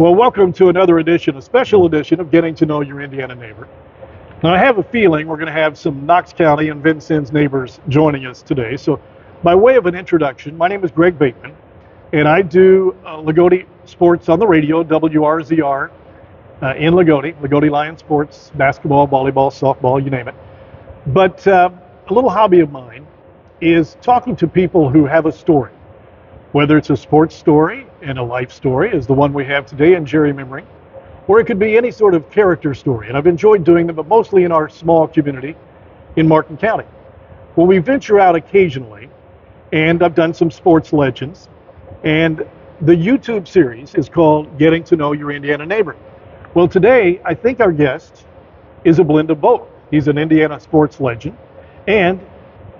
Well, welcome to another edition, a special edition of Getting to Know Your Indiana Neighbor. Now, I have a feeling we're going to have some Knox County and Vincennes neighbors joining us today. So, by way of an introduction, my name is Greg Bateman, and I do Loogootee Sports on the radio, WRZR, in Loogootee Lion Sports, basketball, volleyball, softball, you name it. But a little hobby of mine is talking to people who have a story, whether it's a sports story and a life story, as the one we have today in Jerry Memering, or it could be any sort of character story. And I've enjoyed doing them, but mostly in our small community in Martin County. Well, we venture out occasionally, and I've done some sports legends. And the YouTube series is called Getting to Know Your Indiana Neighbor. Well, today, I think our guest is a blend of both. He's an Indiana sports legend, and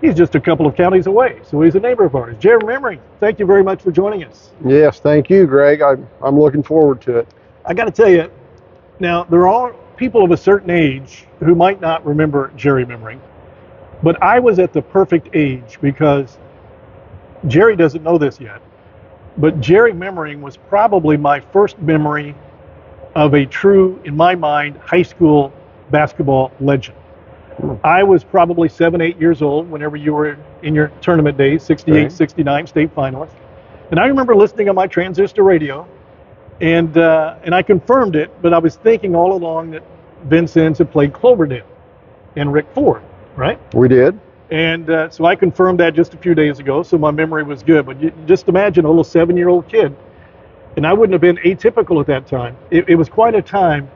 he's just a couple of counties away, so he's a neighbor of ours. Jerry Memering, thank you very much for joining us. Yes, thank you, Greg. I'm looking forward to it. I got to tell you, now there are people of a certain age who might not remember Jerry Memering, but I was at the perfect age because Jerry doesn't know this yet, but Jerry Memering was probably my first memory of a true, in my mind, high school basketball legend. I was probably 7, 8 years old whenever you were in your tournament days, 68, 69, state finalist. And I remember listening on my transistor radio, and I confirmed it, but I was thinking all along that Vincennes had played Cloverdale and Rick Ford, right? We did. And so I confirmed that just a few days ago, so my memory was good. But you just imagine a little 7-year-old kid, and I wouldn't have been atypical at that time. It was quite a time,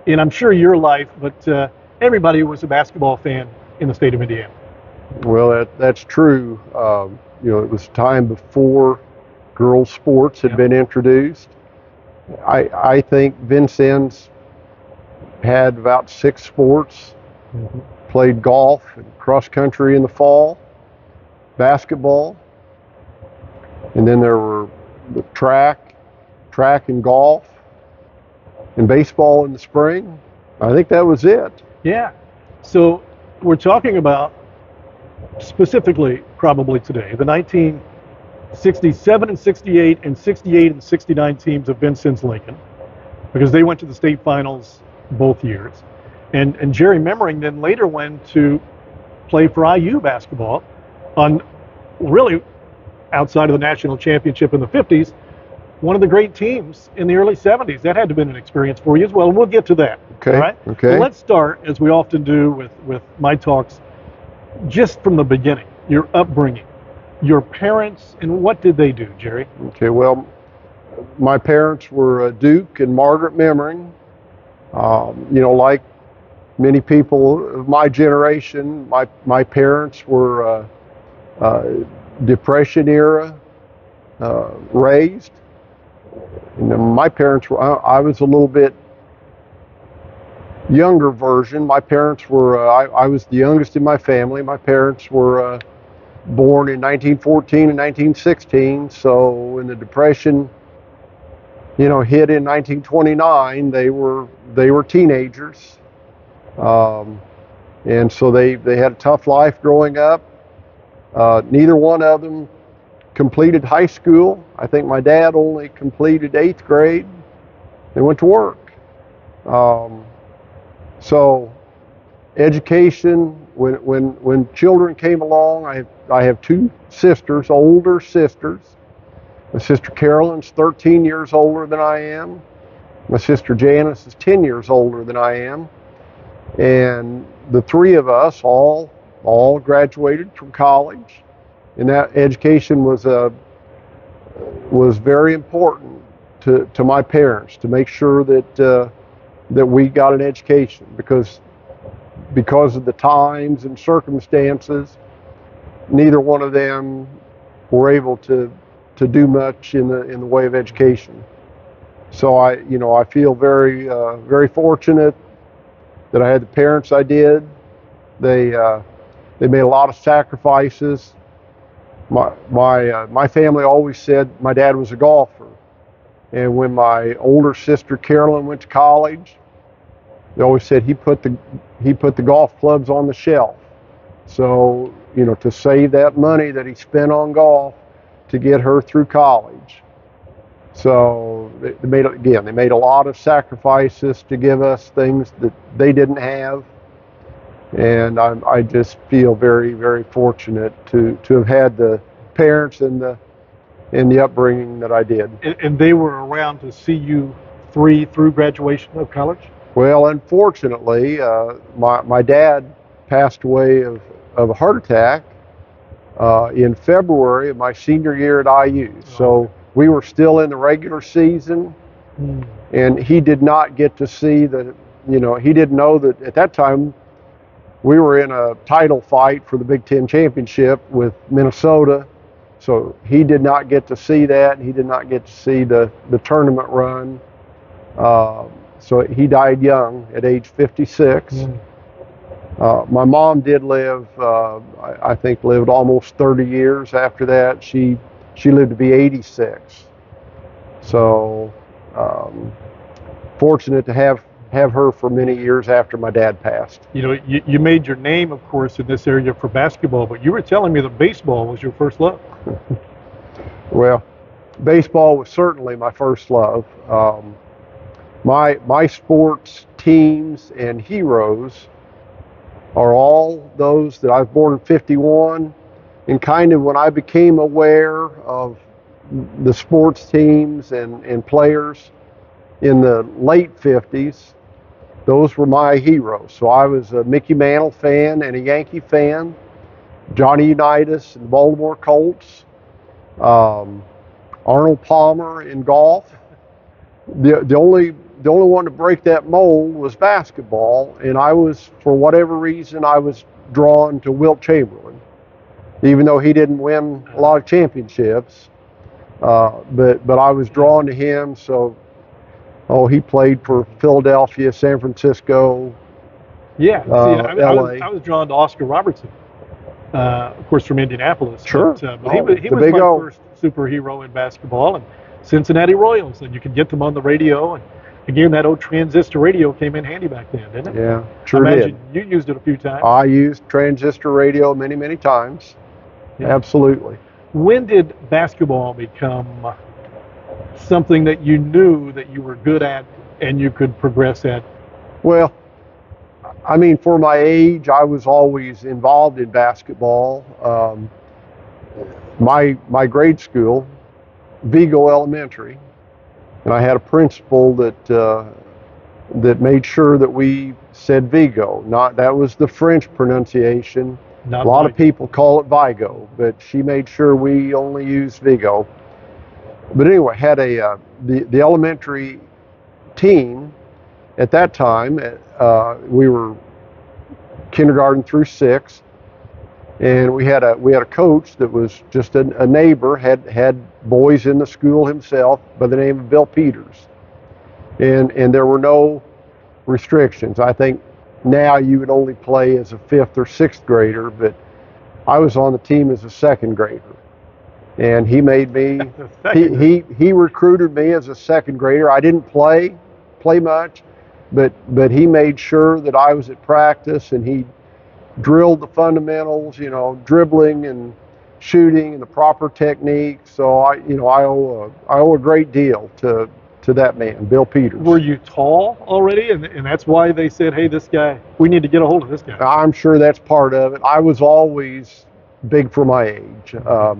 and I'm sure your life, but everybody was a basketball fan in the state of Indiana. Well, that's true. It was time before girls' sports had been introduced. I think Vincennes had about 6 sports. Played golf and cross country in the fall, basketball, and then there were the track and golf, and baseball in the spring. I think that was it. Yeah. So we're talking about specifically probably today the 1967 and 68 and 68 and 69 teams of Vincennes Lincoln, because they went to the state finals both years. And Jerry Memering then later went to play for IU basketball on, really, outside of the national championship in the 50s, one of the great teams in the early 70s. That had to have been an experience for you as well, and we'll get to that. Okay. All right? Okay. Well, let's start, as we often do with my talks, just from the beginning, your upbringing, your parents, and what did they do, Jerry? Okay, well, my parents were Duke and Margaret Memering. Like many people of my generation, my parents were Depression era raised. And my parents were, I was a little bit younger version. My parents were, I was the youngest in my family. My parents were born in 1914 and 1916. So when the Depression, hit in 1929, they were teenagers. And so they had a tough life growing up. Neither one of them completed high school. I think my dad only completed 8th grade. They went to work. So education, when children came along, I have 2 sisters, older sisters. My sister Carolyn's 13 years older than I am. My sister Janice is 10 years older than I am. And the 3 of us all graduated from college, and that education was very important to my parents, to make sure that we got an education, because of the times and circumstances, neither one of them were able to do much in the way of education. So I feel very fortunate that I had the parents I did. They made a lot of sacrifices. My family always said my dad was a golfer, and when my older sister Carolyn went to college, they always said he put the golf clubs on the shelf. So to save that money that he spent on golf to get her through college. So they made a lot of sacrifices to give us things that they didn't have. And I just feel very, very fortunate to have had the parents and the upbringing that I did. And they were around to see you through graduation of college? Well, unfortunately, my dad passed away of a heart attack in February of my senior year at IU. So we were still in the regular season, and he did not get to see he didn't know that at that time we were in a title fight for the Big Ten championship with Minnesota. So he did not get to see that. He did not get to see the tournament run. So he died young at age 56. My mom did live, I think, lived almost 30 years after that. She lived to be 86. So fortunate to have her for many years after my dad passed. You know, you made your name, of course, in this area for basketball, but you were telling me that baseball was your first love. Well, baseball was certainly my first love. My sports teams and heroes are all those that I was born in 51, and kind of when I became aware of the sports teams and players in the late 50s, those were my heroes. So I was a Mickey Mantle fan and a Yankee fan, Johnny Unitas and the Baltimore Colts, Arnold Palmer in golf. The only one to break that mold was basketball, and I was, for whatever reason, I was drawn to Wilt Chamberlain, even though he didn't win a lot of championships. But I was drawn to him. So, he played for Philadelphia, San Francisco. Yeah, LA. I was drawn to Oscar Robertson, of course, from Indianapolis. Sure. But he was my first superhero in basketball, and Cincinnati Royals. And you could get them on the radio. And again, that old transistor radio came in handy back then, didn't it? Yeah, sure did. I did. imagine you used it a few times. I used transistor radio many, many times. Yeah. Absolutely. When did basketball become something that you knew that you were good at and you could progress at? Well, I mean, for my age, I was always involved in basketball. My grade school, Vigo Elementary, and I had a principal that made sure that we said Vigo. That was the French pronunciation. Not a lot of people call it Vigo, but she made sure we only used Vigo. But anyway, had the elementary team at that time. We were kindergarten through 6th, and we had a coach that was just a neighbor, had boys in the school himself by the name of Bill Peters, and there were no restrictions. I think now you would only play as a 5th or 6th grader, but I was on the team as a 2nd grader, and he made me he recruited me as a 2nd grader. I didn't play much, but he made sure that I was at practice, and he drilled the fundamentals, dribbling and shooting and the proper technique. So I owe a great deal to that man, Bill Peters. Were you tall already, and that's why they said, hey, this guy, we need to get a hold of this guy? I'm sure that's part of it. I was always big for my age. A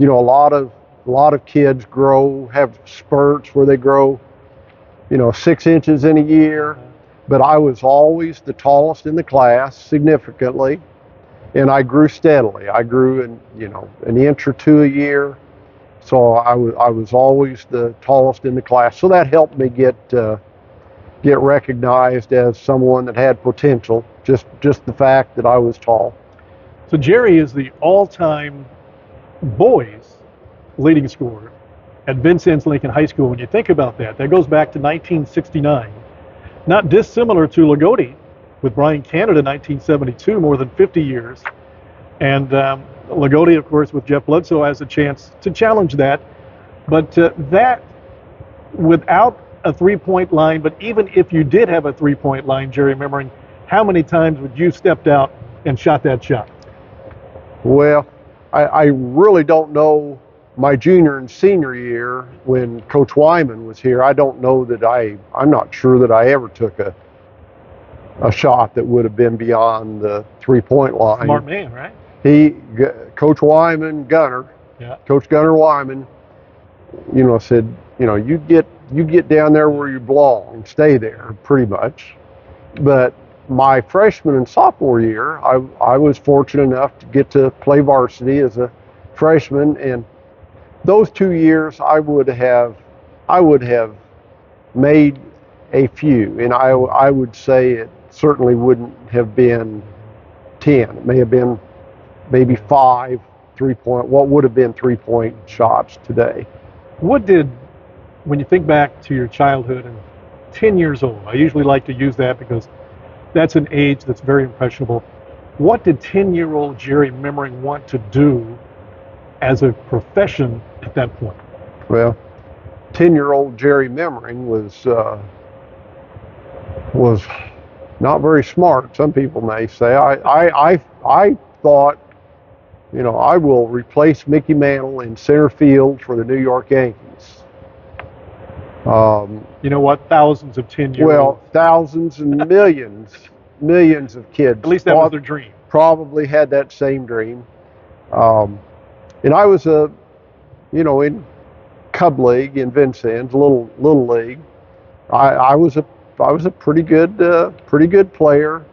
lot of kids have spurts where they grow 6 inches in a year, but I was always the tallest in the class significantly, and I grew steadily. I grew an inch or 2 a year. So I was always the tallest in the class. So that helped me get recognized as someone that had potential, just the fact that I was tall. So Jerry is the all-time boys leading scorer at Vincennes Lincoln High School. When you think about that goes back to 1969. Not dissimilar to Loogootee with Brian Canada, 1972, more than 50 years. And Loogootee, of course, with Jeff Bledsoe has a chance to challenge that. But that, without a three-point line, but even if you did have a three-point line, Jerry Memering, how many times would you stepped out and shot that shot? Well, I really don't know my junior and senior year, when Coach Wyman was here, I don't know that I'm not sure that I ever took a shot that would have been beyond the 3-point line. Smart man, right? Coach Wyman, Gunner, Yeah. Coach Gunner Wyman, said, you get down there where you belong and stay there, pretty much. But my freshman and sophomore year, I was fortunate enough to get to play varsity as a freshman, and those 2 years I would have made a few, and I would say it certainly wouldn't have been 10. It may have been maybe 5 3-point, what would have been 3-point shots today. When you think back to your childhood and 10 years old, I usually like to use that because that's an age that's very impressionable. What did 10-year-old Jerry Memering want to do as a profession at that point? Well, 10-year-old Jerry Memering was not very smart, some people may say. I thought, I will replace Mickey Mantle in center field for the New York Yankees. You know what? Thousands of 10-year-olds. Well, thousands and millions of kids. At least that was their dream. Probably had that same dream. And I was in Cub League in Vincennes, little league. I was a pretty good player,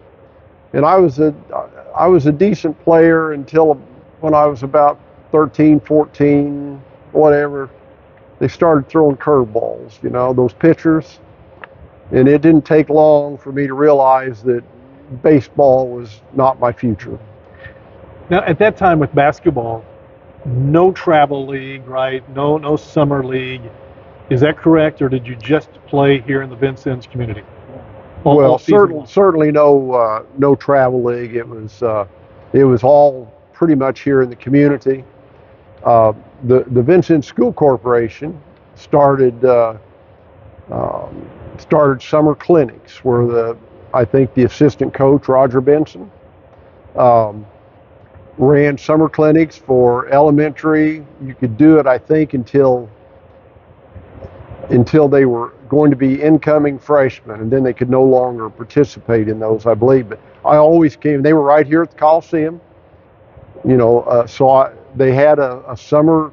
and I was a decent player until when I was about 13, 14, whatever. They started throwing curveballs, those pitchers, and it didn't take long for me to realize that baseball was not my future. Now, at that time with basketball, no travel league, right? No summer league. Is that correct, or did you just play here in the Vincennes community? Well, certainly no travel league. It was all pretty much here in the community. The Vincennes School Corporation started summer clinics where I think the assistant coach, Roger Benson, ran summer clinics for elementary. You could do it, I think, until they were going to be incoming freshmen, and then they could no longer participate in those, I believe. But I always came. They were right here at the Coliseum, so they had a summer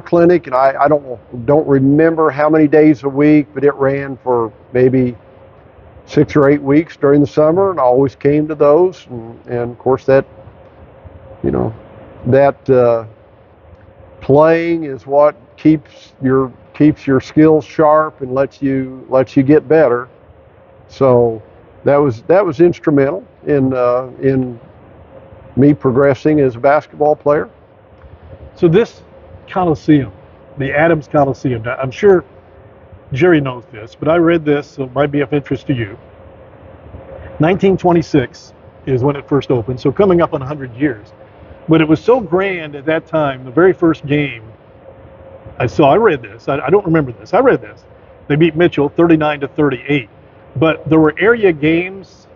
clinic, and I don't remember how many days a week, but it ran for maybe 6 or 8 weeks during the summer, and I always came to those, and of course that playing is what keeps your skills sharp and lets you get better. So that was instrumental in me progressing as a basketball player. So this Coliseum, the Adams Coliseum, now, I'm sure Jerry knows this, but I read this, so it might be of interest to you. 1926 is when it first opened, so coming up on 100 years. But it was so grand at that time, the very first game, I read this, I don't remember this, I read this. They beat Mitchell 39-38. But there were area games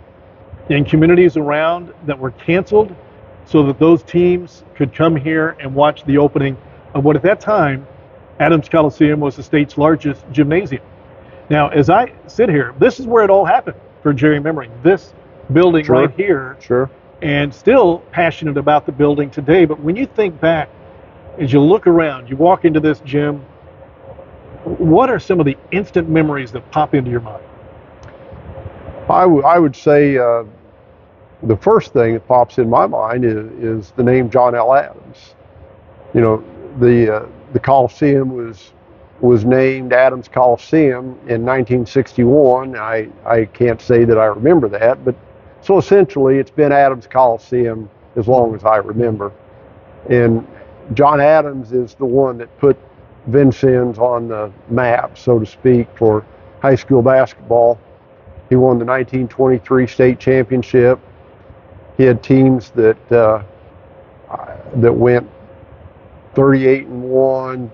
in communities around that were canceled so that those teams could come here and watch the opening of what at that time, Adams Coliseum was the state's largest gymnasium. Now, as I sit here, this is where it all happened for Jerry Memering. This building right here. Sure. And still passionate about the building today. But when you think back, as you look around, you walk into this gym, what are some of the instant memories that pop into your mind? I would say the first thing that pops in my mind is the name John L. Adams. The Coliseum was named Adams Coliseum in 1961. I can't say that I remember that, but so essentially it's been Adams Coliseum as long as I remember. And John Adams is the one that put Vincennes on the map, so to speak, for high school basketball. He won the 1923 state championship. He had teams that went 38-1,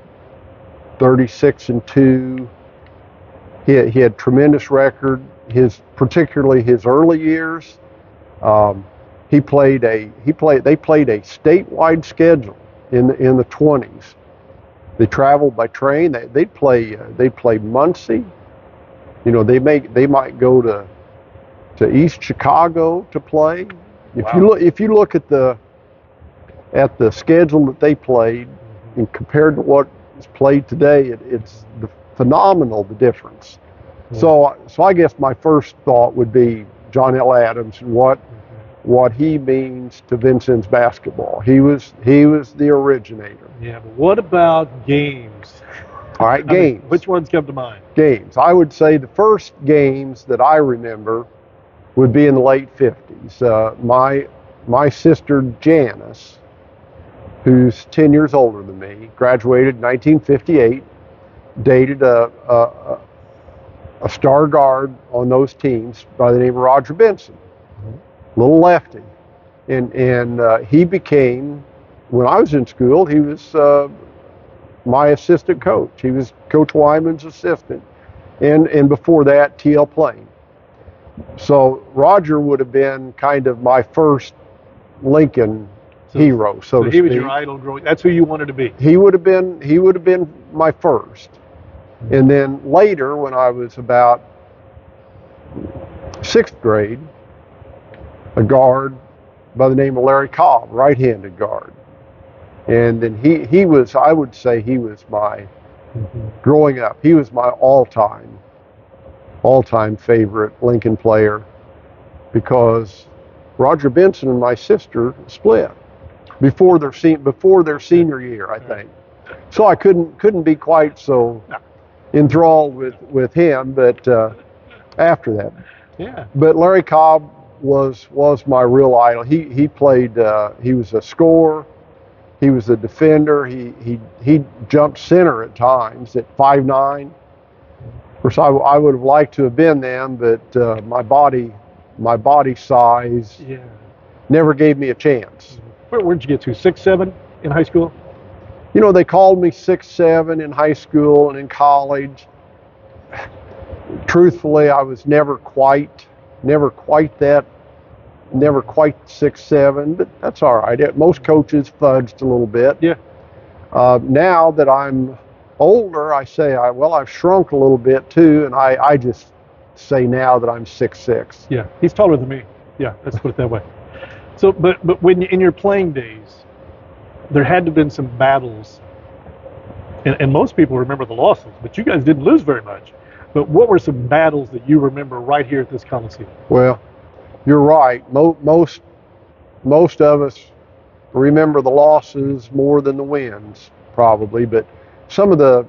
36-2. He had tremendous record. Particularly his early years. They played a statewide schedule in the 20s. They traveled by train. They'd play Muncie. You know, they might go to East Chicago to play. Wow. If you look at the schedule that they played, and compared to what is played today, it's phenomenal, the difference. So I guess my first thought would be John L. Adams and what he means to Vincennes basketball. He was the originator. Yeah, but what about games? All right, games. Which ones come to mind? Games. I would say the first games that I remember would be in the late 50s. My sister Janice, who's 10 years older than me, graduated in 1958, dated a star guard on those teams by the name of Roger Benson, little lefty. And he became, when I was in school, he was my assistant coach. He was Coach Wyman's assistant. And before that, T.L. Plain. So Roger would have been kind of my first Lincoln hero, so to speak. He was your idol growing. That's who you wanted to be. He would have been my first. And then later, when I was about 6th grade, a guard by the name of Larry Cobb, right-handed guard. And then he was, I would say he was my, growing up, he was my all-time favorite Lincoln player, because Roger Benson and my sister split before their senior year, I think. So I couldn't be quite so enthralled with him, but after that. Yeah. But Larry Cobb was my real idol. He played. He was a scorer. He was a defender. He jumped center at times at 5'9". Of course, I would have liked to have been them, but my body size never gave me a chance. Where'd you get to? 6'7" in high school? You know, they called me 6'7" in high school and in college. Truthfully, I was never quite 6'7", but that's all right. Most coaches fudged a little bit. Yeah. Now that I'm older, I say, I've shrunk a little bit too, and I just say now that I'm 6'6". Yeah, he's taller than me. Yeah, let's put it that way. So, but when in your playing days, there had to have been some battles, and most people remember the losses, but you guys didn't lose very much. But what were some battles that you remember right here at this Coliseum? Well, you're right. Most of us remember the losses more than the wins, probably. But some of the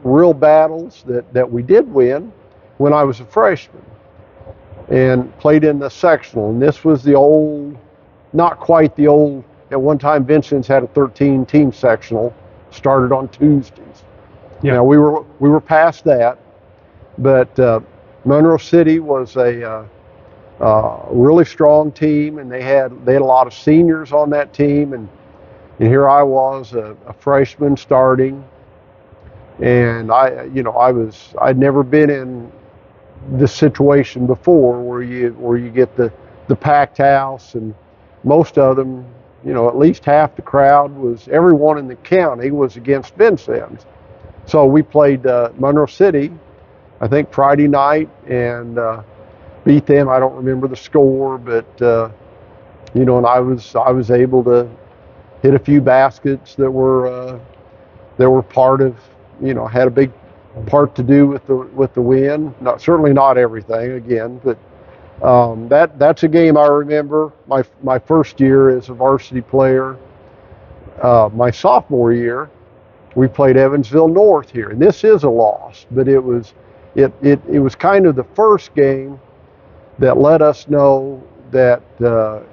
real battles that we did win when I was a freshman and played in the sectional. And this was the old, not quite the old. At one time, Vincennes had a 13-team sectional, started on Tuesdays. Yeah. Now we were past that, but Monroe City was a really strong team, and they had a lot of seniors on that team, and here I was, a freshman starting, and I'd never been in this situation before where you get the packed house, and most of them, at least half the crowd everyone in the county was against Vincennes. So we played Monroe City, I think Friday night, and beat them. I don't remember the score, but and I was able to hit a few baskets that were part of, had a big part to do with the win. Certainly not everything again, but that's a game I remember. My first year as a varsity player. My sophomore year, we played Evansville North here, and this is a loss, but it was kind of the first game that let us know that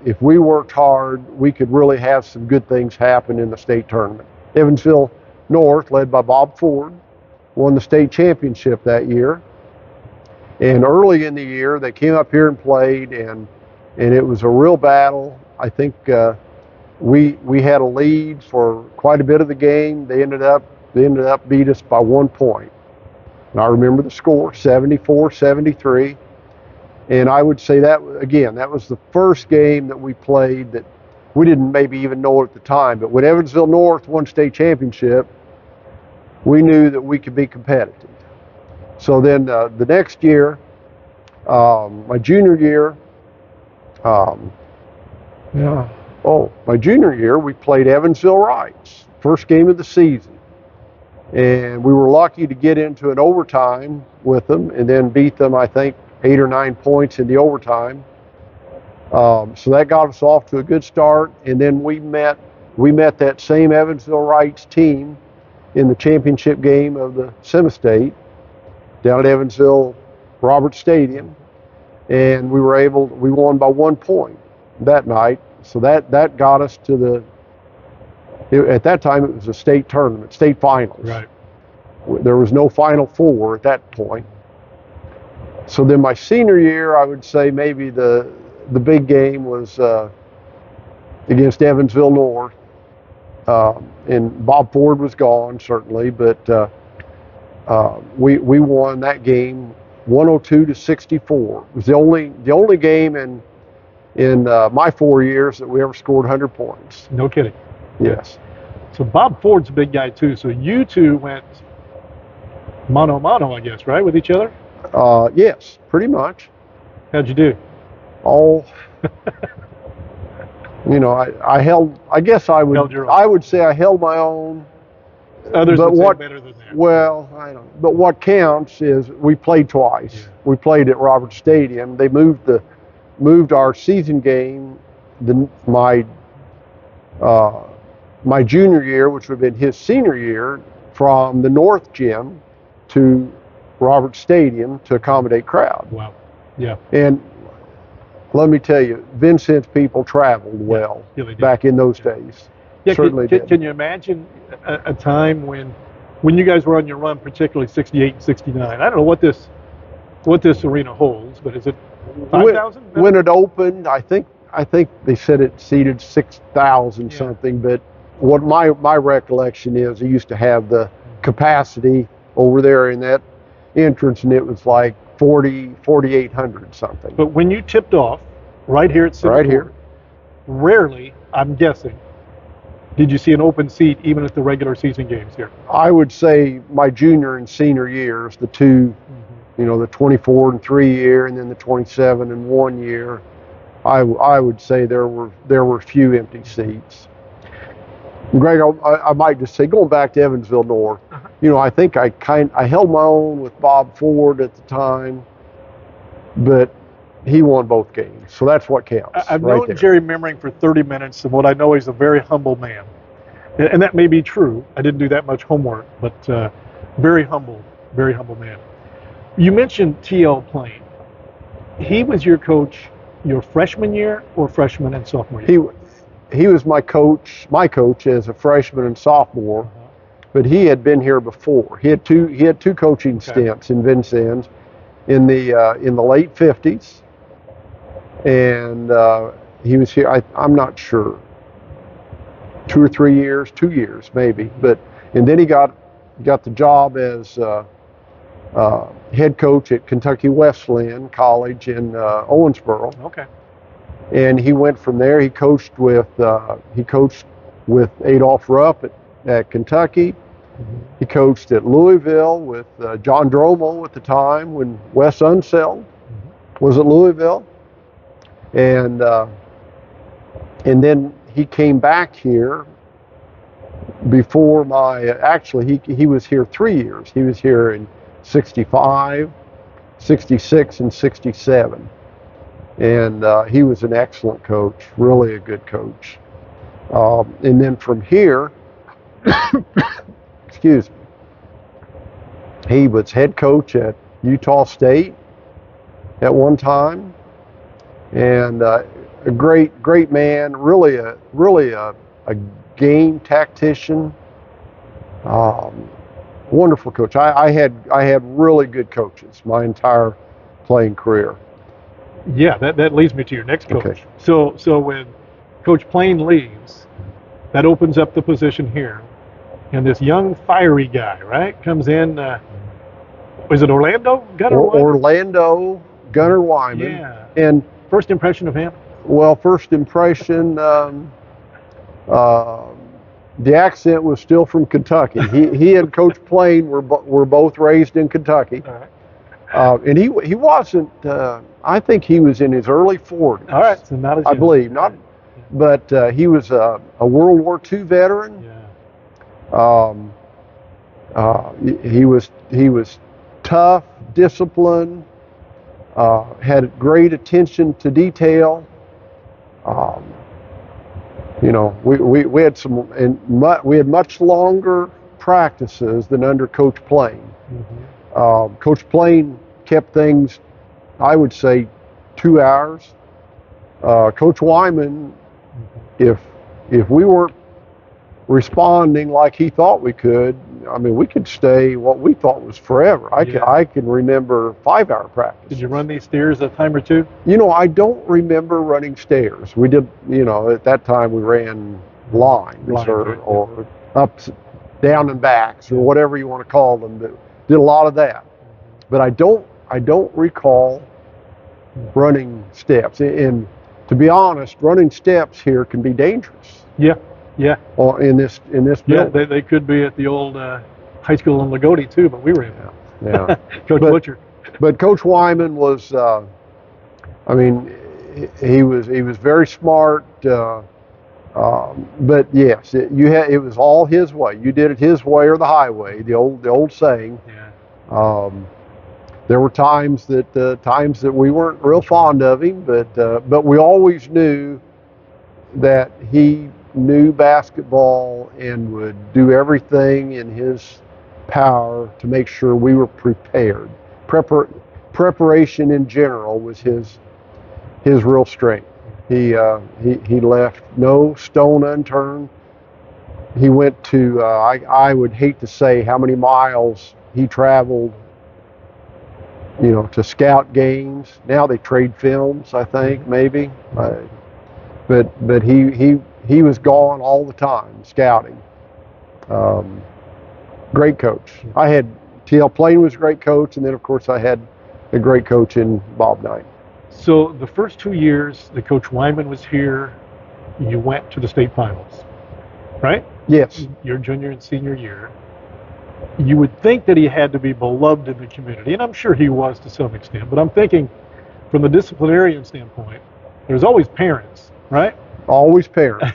if we worked hard, we could really have some good things happen in the state tournament. Evansville North, led by Bob Ford, won the state championship that year. And early in the year, they came up here and played, and it was a real battle. I think we had a lead for quite a bit of the game. They ended up beat us by 1 point. And I remember the score, 74-73. And I would say that, again, that was the first game that we played that we didn't maybe even know it at the time, but when Evansville North won state championship, we knew that we could be competitive. So then the next year, my junior year, my junior year, we played Evansville Rights, first game of the season. And we were lucky to get into an overtime with them and then beat them, I think, 8 or 9 points in the overtime. So that got us off to a good start. And then we met that same Evansville Rights team in the championship game of the semi-state down at Evansville Roberts Stadium. And we won by 1 point that night. So that got us to at that time it was a state tournament, state finals. Right. There was no Final Four at that point. So then my senior year, I would say maybe the big game was against Evansville North. And Bob Ford was gone, certainly, but we won that game 102-64. It was the only game in my 4 years that we ever scored 100 points. No kidding. Yes. So Bob Ford's a big guy too. So you two went mano a mano, I guess, right, with each other? Yes, pretty much. How'd you do? Oh, I guess I would say I held my own. Others would say better than that. Well, I don't know. But what counts is we played twice. Yeah. We played at Roberts Stadium. They moved our season game, my junior year, which would have been his senior year, from the North Gym to Roberts Stadium to accommodate crowd. Wow. Yeah. And let me tell you, Vincennes people traveled well back in those days. Yeah, certainly did. Can you imagine a time when you guys were on your run, particularly 68 and 69? I don't know what this arena holds, but is it 5,000? When it opened, I think they said it seated 6,000 something, but what my recollection is, they used to have the capacity over there in that entrance, and it was like 4,800 something. But when you tipped off, right here at City right here, rarely, I'm guessing, did you see an open seat even at the regular season games here? I would say my junior and senior years, the two, the 24 and 3 year, and then the 27 and 1 year, I would say there were few empty seats. Greg, I might just say, going back to Evansville North, I think I held my own with Bob Ford at the time, but he won both games, so that's what counts. I've known Jerry Memering for 30 minutes, and what I know, he's a very humble man, and that may be true. I didn't do that much homework, but very humble man. You mentioned T.L. Plain. He was your coach your freshman year or freshman and sophomore year? He was my coach as a freshman and sophomore, but he had been here before. He had two coaching stints in Vincennes in the late 50s, and he was here. I'm not sure, 2 or 3 years, 2 years maybe, and then he got the job as head coach at Kentucky Wesleyan College in Owensboro. Okay. And he went from there. He coached with Adolph Rupp at Kentucky. He coached at Louisville with John Dromo at the time when Wes Unseld was at Louisville, and then he came back here before he was here 3 years. He was here in 65, 66, and 67. And he was an excellent coach, really a good coach. And then from here, excuse me, he was head coach at Utah State at one time, and a great man, really a game tactician. Wonderful coach. I had really good coaches my entire playing career. Yeah, that leads me to your next coach. Okay. So when Coach Plain leaves, that opens up the position here, and this young fiery guy, right, comes in. Was it Orlando Gunnar Wyman? Orlando Gunnar Wyman. Yeah. And first impression of him? Well, first impression, uh, the accent was still from Kentucky. He and Coach Plain were both raised in Kentucky. All right. And he wasn't. I think he was in his early 40s. All right. So not as I young. believe not, but he was a World War II veteran. Yeah. He was tough, disciplined, had great attention to detail. We had we had much longer practices than under Coach Plain. Mm-hmm. Coach Plain kept things, I would say, 2 hours. Coach Wyman, if we weren't responding like he thought we could, I mean, we could stay what we thought was forever. I can remember 5-hour practice. Did you run these stairs a time or two? I don't remember running stairs. We did, at that time we ran lines or ups, down and backs, or whatever you want to call them. Did a lot of that, but I don't recall running steps. And to be honest, running steps here can be dangerous. Yeah. Yeah. Or in this building. Yeah, they could be at the old high school in Loogootee too, but we were in there. Yeah. Coach Butcher. But Coach Wyman was, he was very smart. But yes, it was all his way. You did it his way or the highway. The old saying. Yeah. There were times that we weren't real fond of him, but we always knew that he knew basketball and would do everything in his power to make sure we were prepared. Preparation in general was his real strength. He left no stone unturned. He went to I would hate to say how many miles he traveled, to scout games. Now they trade films, I think, maybe. But he was gone all the time scouting. Great coach. I had T.L. Plain was a great coach, and then of course I had a great coach in Bob Knight. So the first 2 years that Coach Wyman was here, you went to the state finals, right? Yes. Your junior and senior year. You would think that he had to be beloved in the community, and I'm sure he was to some extent, but I'm thinking from the disciplinarian standpoint, there's always parents, right? Always parents.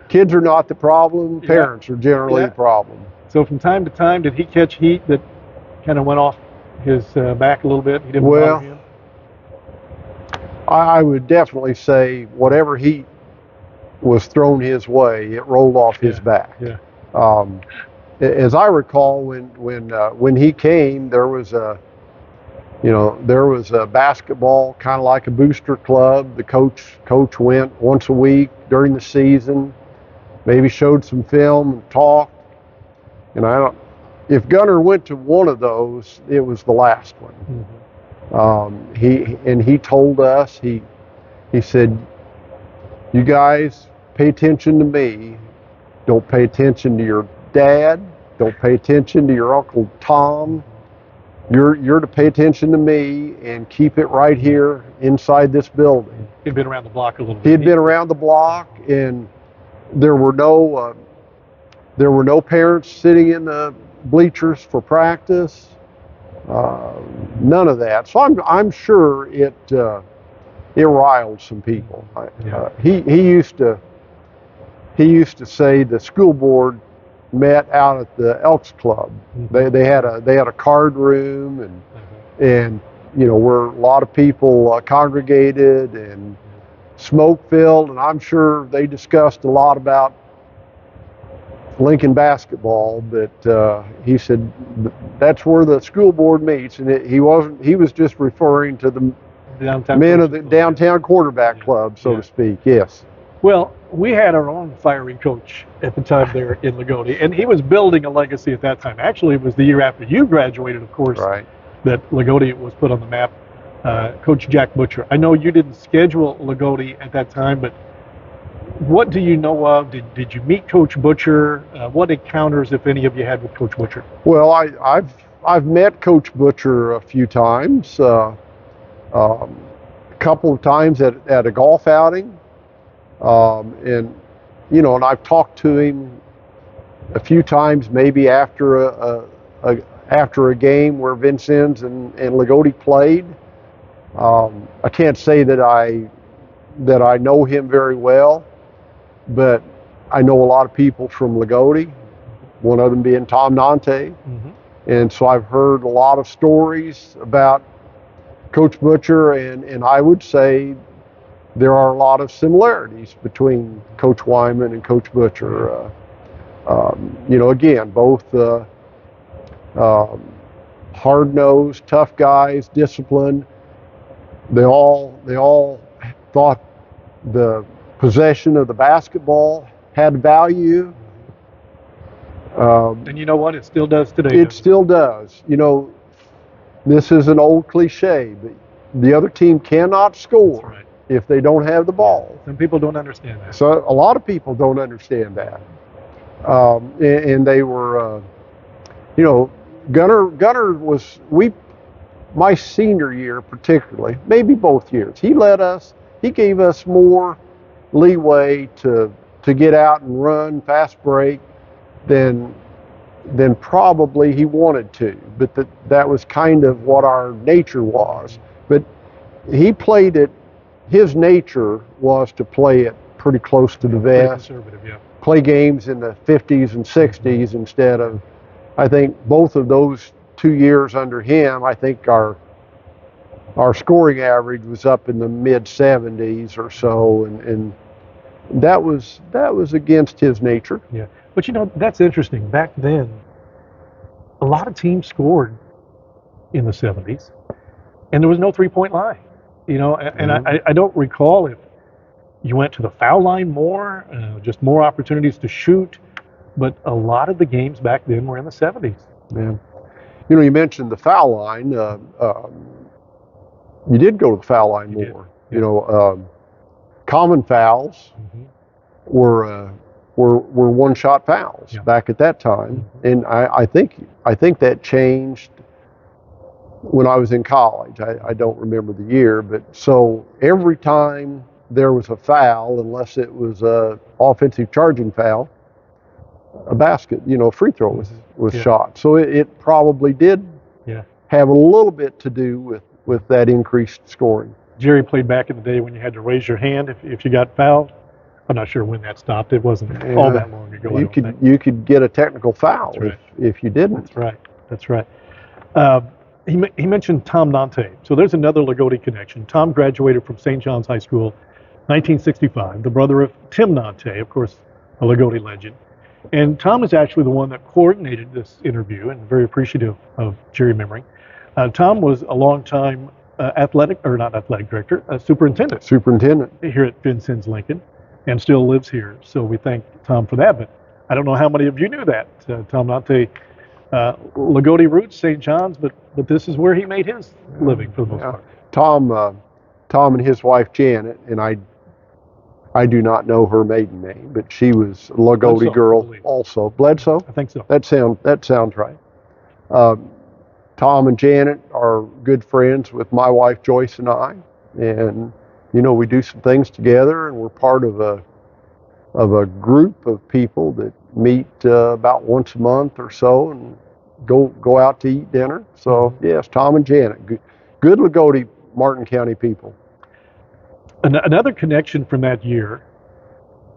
Kids are not the problem. Parents are generally the problem. So from time to time, did he catch heat that kind of went off his back a little bit? He didn't bother him? I would definitely say whatever heat was thrown his way, it rolled off his back. Yeah. As I recall, when he came, there was a basketball, kind of like a booster club. The coach went once a week during the season, maybe showed some film and talked. And if Gunner went to one of those, it was the last one. Mm-hmm. He told us, he said, "You guys pay attention to me. Don't pay attention to your dad. Don't pay attention to your Uncle Tom. You're to pay attention to me and keep it right here inside this building." He'd been around the block a little bit. He'd been around the block, and there were no parents sitting in the bleachers for practice. None of that. So I'm sure it riled some people. He used to say the school board met out at the Elks Club. Mm-hmm. They had a card room and where a lot of people congregated and smoke filled, and I'm sure they discussed a lot about Lincoln basketball, but he said that's where the school board meets, and he was just referring to the men of the downtown quarterback club, so to speak. Yes. Well, we had our own fiery coach at the time there in Loogootee, and he was building a legacy at that time. Actually, it was the year after you graduated, of course, that Loogootee was put on the map. Coach Jack Butcher. I know you didn't schedule Loogootee at that time, but what do you know of? Did you meet Coach Butcher? What encounters, if any, have you had with Coach Butcher? Well, I've met Coach Butcher a few times. couple of times at a golf outing, and and I've talked to him a few times, maybe after a game where Vincennes and Loogootee played. I can't say that I know him very well, but I know a lot of people from Loogootee, one of them being Tom Nante. And so I've heard a lot of stories about Coach Butcher, and I would say there are a lot of similarities between Coach Wyman and Coach Butcher. Again, both hard-nosed, tough guys, disciplined. They all thought the possession of the basketball had value. And you know what? It still does today. It still does. This is an old cliche, but the other team cannot score if they don't have the ball. Some people don't understand that. So a lot of people don't understand that. And they were, Gunner was, my senior year particularly, maybe both years, he gave us more leeway to get out and run, fast break, than probably he wanted to. But that was kind of what our nature was. But he played it, his nature was to play it pretty close to the vest. Conservative, yeah. Play games in the 50s and 60s instead of, I think both of those 2 years under him, I think our scoring average was up in the mid 70s or so, and that was against his nature. Yeah, but that's interesting. Back then, a lot of teams scored in the 70s, and there was no three-point line. And I don't recall if you went to the foul line more, just more opportunities to shoot, but a lot of the games back then were in the 70s. Yeah. You mentioned the foul line. You did go to the foul line more. Yeah. Common fouls were one-shot fouls back at that time, and I think that changed when I was in college. I don't remember the year, but so every time there was a foul, unless it was a offensive charging foul, a basket, free throw was shot. So it probably did have a little bit to do with that increased scoring. Jerry played back in the day when you had to raise your hand if you got fouled. I'm not sure when that stopped. It wasn't all that long ago. You could get a technical foul if you didn't. That's right. He mentioned Tom Nante. So there's another Loogootee connection. Tom graduated from St. John's High School, 1965. The brother of Tim Nante, of course, a Loogootee legend. And Tom is actually the one that coordinated this interview, and very appreciative of Jerry Memering. Tom was a longtime superintendent here at Vincennes Lincoln, and still lives here. So we thank Tom for that. But I don't know how many of you knew that. Tom Nante, Loogootee roots, St. John's, but this is where he made his living for the most part. Tom and his wife Janet, and I do not know her maiden name, but she was a Loogootee girl also. Bledsoe? I think so. That sounds right. Tom and Janet are good friends with my wife Joyce and I, and we do some things together, and we're part of a group of people that meet about once a month or so, and go out to eat dinner. So yes, Tom and Janet, good Loogootee, Martin County people. Another connection from that year,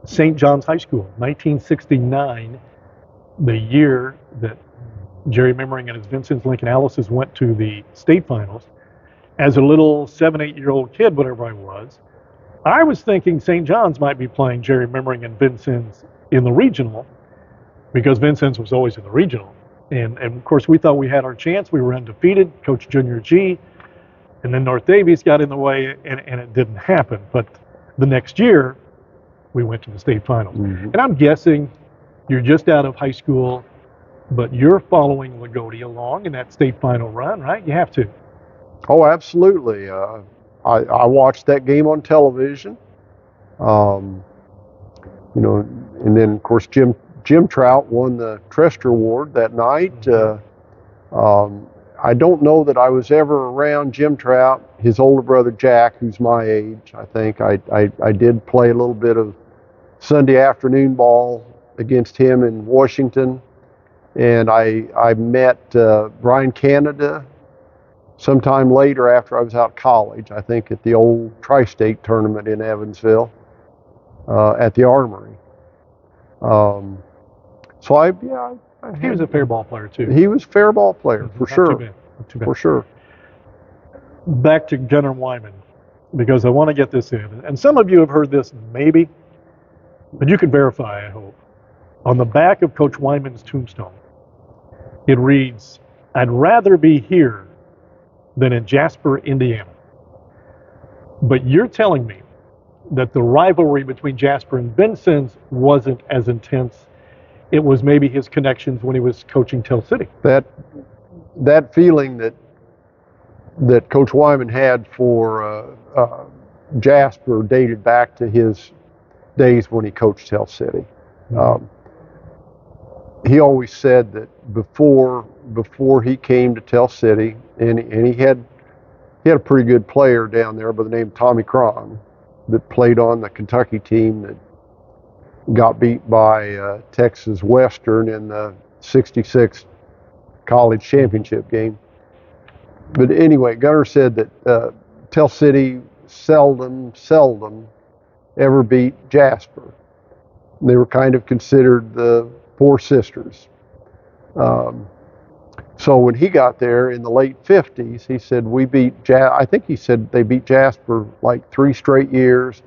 St. John's High School, 1969, the year that Jerry Memering and his Vincennes Lincoln Alice's went to the state finals. As a little 7-8-year-old kid, whatever I was thinking St. John's might be playing Jerry Memering and Vincennes in the regional, because Vincennes was always in the regional. And of course, we thought we had our chance. We were undefeated, Coach Junior G. And then North Davies got in the way, and it didn't happen. But the next year, we went to the state finals. And I'm guessing you're just out of high school, but you're following Loogootee along in that state final run, right? You have to. Oh, absolutely. I watched that game on television. And then of course Jim Trout won the Trester Award that night. I don't know that I was ever around Jim Trout, his older brother Jack, who's my age. I think I did play a little bit of Sunday afternoon ball against him in Washington, and I met Brian Canada sometime later after I was out of college, I think at the old Tri-State tournament in Evansville at the Armory. So He was a fair ball player too. He was a fair ball player for sure. Not too bad. Not too bad. For sure. Back to Gunnar Wyman, because I want to get this in. And some of you have heard this maybe, but you can verify, I hope. On the back of Coach Wyman's tombstone, it reads, "I'd rather be here than in Jasper, Indiana." But you're telling me that the rivalry between Jasper and Vincennes wasn't as intense. It was maybe his connections when he was coaching Tell City. That feeling that Coach Wyman had for Jasper dated back to his days when he coached Tell City. Mm-hmm. He always said that before he came to Tell City, and he had a pretty good player down there by the name of Tommy Cron that played on the Kentucky team that got beat by Texas Western in the '66 college championship game. But anyway, Gunnar said that Tell City seldom ever beat Jasper. They were kind of considered the Four Sisters. So when he got there in the late '50s, he said I think he said they beat Jasper like 3 straight years,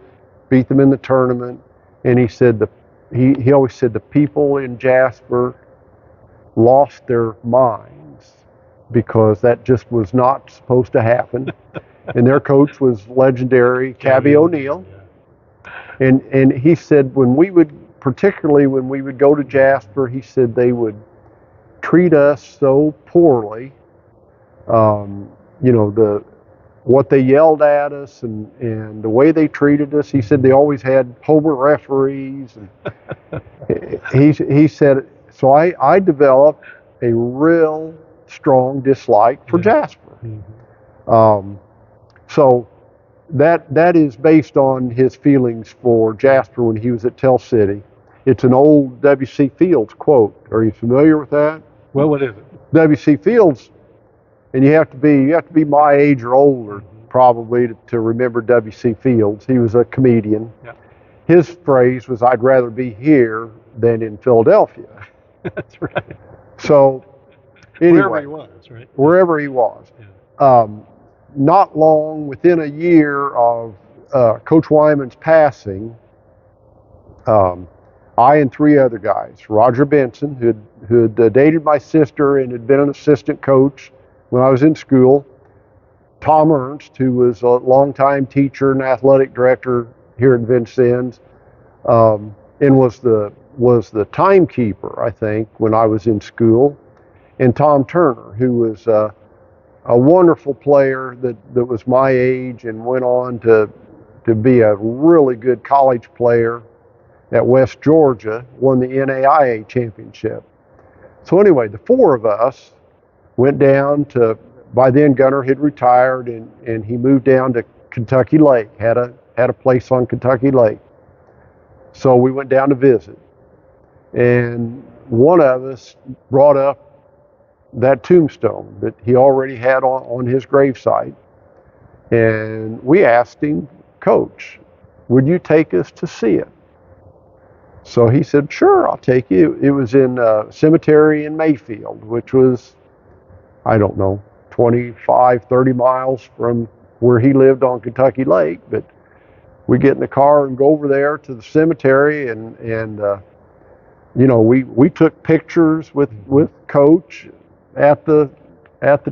beat them in the tournament, and he said he always said the people in Jasper lost their minds because that just was not supposed to happen. And their coach was legendary, Cabby O'Neill. And he said particularly when we would go to Jasper, he said they would treat us so poorly. What they yelled at us and the way they treated us. He said they always had Homer referees. And he said, so I developed a real strong dislike for Jasper. Mm-hmm. So that is based on his feelings for Jasper when he was at Tell City. It's an old W.C. Fields quote. Are you familiar with that? Well, what is it? W.C. Fields, and you have to be my age or older probably to remember W.C. Fields. He was a comedian. Yeah. His phrase was, "I'd rather be here than in Philadelphia." That's right. So anyway, wherever he was, right? Wherever he was. Yeah. Not long, within a year of Coach Wyman's passing, I and 3 other guys, Roger Benson, who had dated my sister and had been an assistant coach when I was in school, Tom Ernst, who was a longtime teacher and athletic director here at Vincennes, and was the timekeeper, I think, when I was in school, and Tom Turner, who was a wonderful player that was my age and went on to be a really good college player at West Georgia, won the NAIA championship. So anyway, the 4 of us went down to, by then Gunnar had retired and he moved down to Kentucky Lake, had a place on Kentucky Lake. So we went down to visit. And one of us brought up that tombstone that he already had on his gravesite. And we asked him, "Coach, would you take us to see it?" So he said, "Sure, I'll take you." It was in a cemetery in Mayfield, which was, I don't know, 25, 30 miles from where he lived on Kentucky Lake. But we get in the car and go over there to the cemetery and we took pictures with Coach at the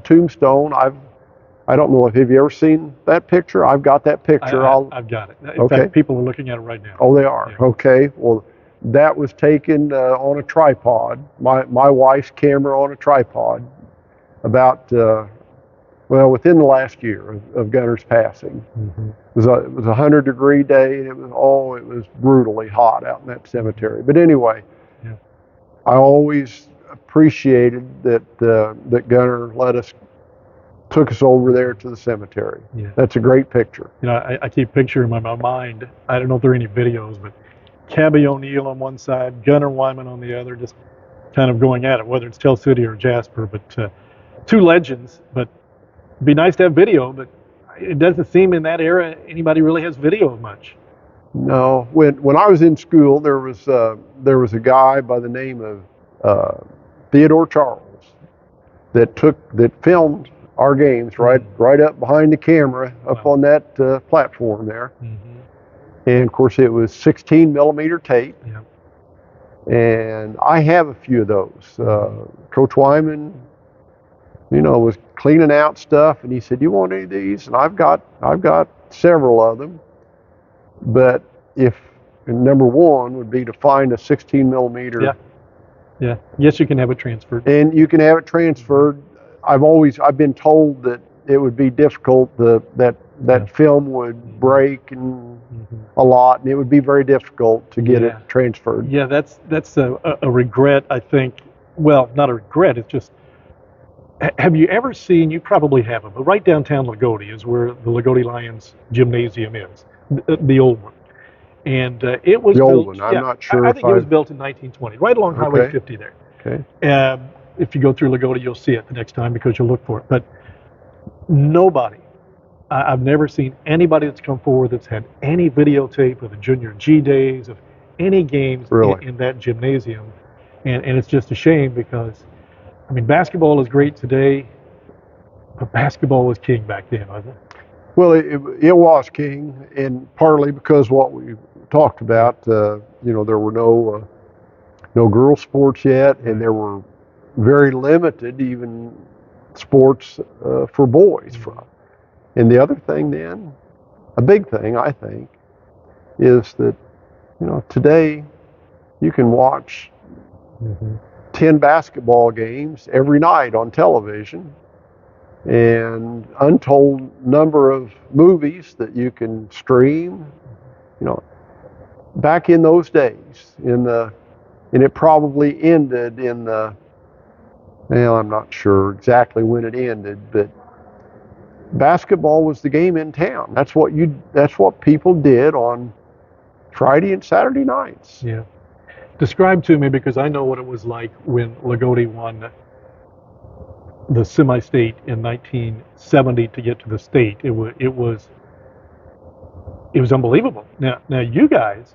tombstone. I don't know, have you ever seen that picture? I've got that picture. I've got it. In fact, people are looking at it right now. Oh, they are? Yeah. Okay. Well, that was taken on a tripod, my wife's camera on a tripod, about, within the last year of Gunnar's passing. Mm-hmm. It was a 100-degree day, and it was brutally hot out in that cemetery. But anyway, I always appreciated that Gunnar let us took us over there to the cemetery. Yeah. That's a great picture. You know, I keep picturing in my mind, I don't know if there are any videos, but Cabby O'Neill on one side, Gunnar Wyman on the other, just kind of going at it, whether it's Tell City or Jasper. But two legends. But it'd be nice to have video, but it doesn't seem in that era anybody really has video of much. No, when I was in school, there was a guy by the name of Theodore Charles that filmed our games right up behind the camera up on that platform there. Mm-hmm. And of course it was 16 millimeter tape. Yeah. And I have a few of those. Coach Wyman, was cleaning out stuff, and he said, "You want any of these?" And I've got several of them. But number one would be to find a 16 millimeter. Yeah. Yeah. Yes, you can have it transferred. And you can have it transferred. I've been told that it would be difficult. That film would break and a lot, and it would be very difficult to get it transferred. Yeah, that's a regret, I think. Well, not a regret. It's just, have you ever seen? You probably haven't, but right downtown Loogootee is where the Loogootee Lions gymnasium is, the old one. And it was the built, old one. I'm not sure. I think it was built in 1920, right along Highway 50 there. Okay. If you go through Loogootee, you'll see it the next time because you'll look for it. But nobody, I've never seen anybody that's come forward that's had any videotape of the Junior G days, of any games in that gymnasium. And it's just a shame because, I mean, basketball is great today, but basketball was king back then, wasn't it? Well, it was king, and partly because what we talked about, there were no girls sports yet, and there were very limited even sports for boys. And the other thing then, a big thing I think, is that today you can watch 10 basketball games every night on television, and untold number of movies that you can stream. Back in those days, and it probably ended in I'm not sure exactly when it ended, but basketball was the game in town. That's what people did on Friday and Saturday nights. Yeah. Describe to me, because I know what it was like when Loogootee won the semi-state in 1970 to get to the state. It was unbelievable. Now you guys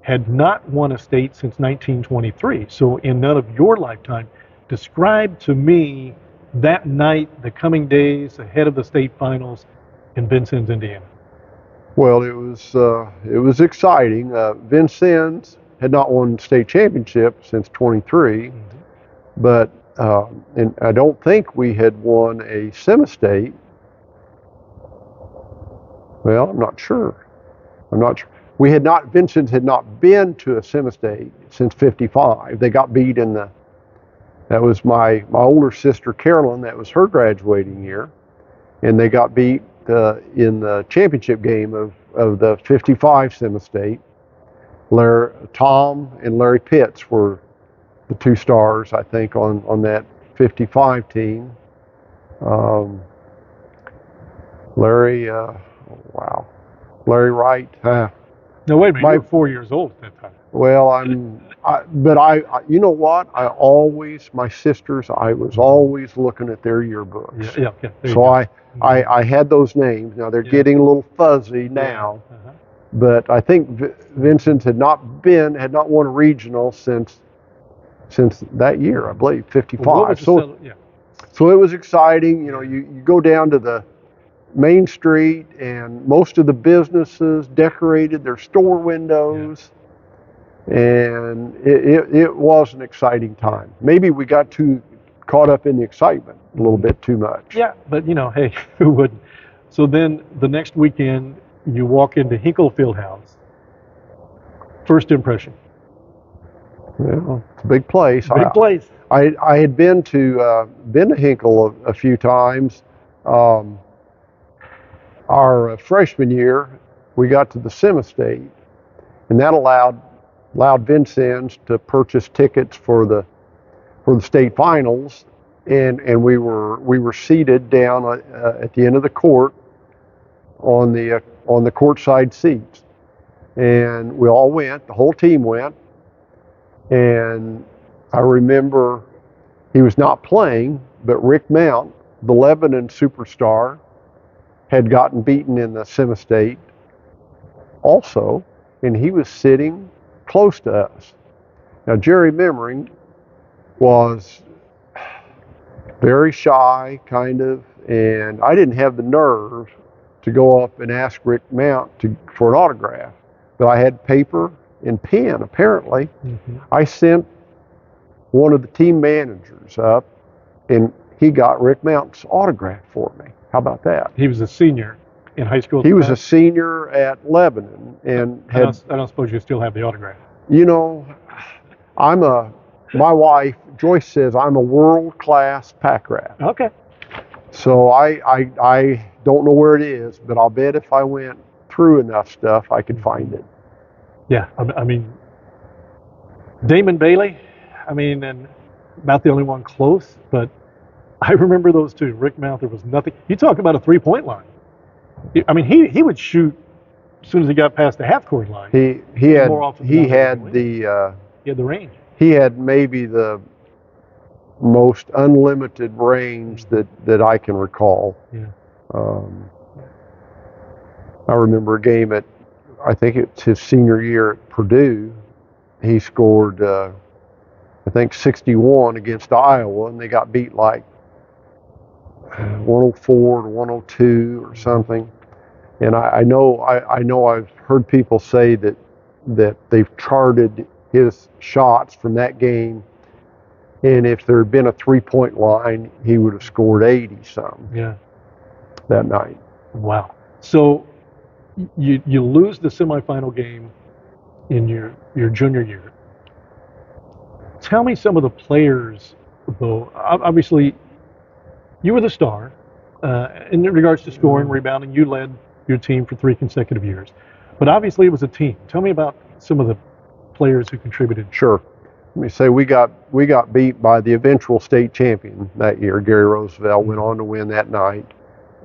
had not won a state since 1923. So in none of your lifetime, describe to me that night, the coming days ahead of the state finals in Vincennes, Indiana. Well, it was exciting. Vincennes had not won state championship since 23, but and I don't think we had won a semi-state. Well, I'm not sure. Vincennes had not been to a semi-state since '55. They got beat that was my older sister Carolyn, that was her graduating year, and they got beat in the championship game of the '55 semi-state. Tom and Larry Pitts were the two stars, I think, on that '55 team. Larry Wright. No, wait a minute, you were 4 years old at that time. Well, you know what? My sisters, I was always looking at their yearbooks. Yeah. So I had those names. Now they're getting a little fuzzy now, but I think Vincennes had not won a regional since that year, I believe, '55. So it was exciting. You go down to the Main Street, and most of the businesses decorated their store windows, and it was an exciting time. Maybe we got too caught up in the excitement a little bit too much. Yeah, but hey, who wouldn't? So then the next weekend, you walk into Hinkle Fieldhouse. First impression? Well, it's a big place. Big place. I had been to Hinkle a few times. Our freshman year, we got to the semi-state, and that allowed Vincennes to purchase tickets for the state finals, and we were seated down at the end of the court on the courtside seats, and we all went. The whole team went, and I remember he was not playing, but Rick Mount, the Lebanon superstar, had gotten beaten in the semi-state also, and he was sitting close to us. Now, Jerry Memering was very shy, kind of, and I didn't have the nerve to go up and ask Rick Mount for an autograph. But I had paper and pen, apparently. Mm-hmm. I sent one of the team managers up, and he got Rick Mount's autograph for me. How about that? He was a senior in high school? He was a senior at Lebanon. And I don't suppose you still have the autograph. You know, my wife, Joyce, says I'm a world-class pack rat. Okay. So I don't know where it is, but I'll bet if I went through enough stuff, I could find it. Yeah, I mean, Damon Bailey, and about the only one close, but I remember those two. Rick Mount, there was nothing. You talk about a three-point line. He would shoot as soon as he got past the half-court line. He had the range. He had maybe the most unlimited range that I can recall. Yeah. I remember a game I think it's his senior year at Purdue. He scored, I think 61 against Iowa, and they got beat like 104 to 102 or something. And I know I've heard people say that they've charted his shots from that game, and if there had been a three-point line, he would have scored 80-some. Yeah. That night. Wow. So you lose the semifinal game in your junior year. Tell me some of the players, though. Obviously, you were the star. In regards to scoring, rebounding, you led your team for 3 consecutive years. But obviously, it was a team. Tell me about some of the players who contributed. Sure. Let me say we got beat by the eventual state champion that year. Gary Roosevelt went on to win that night,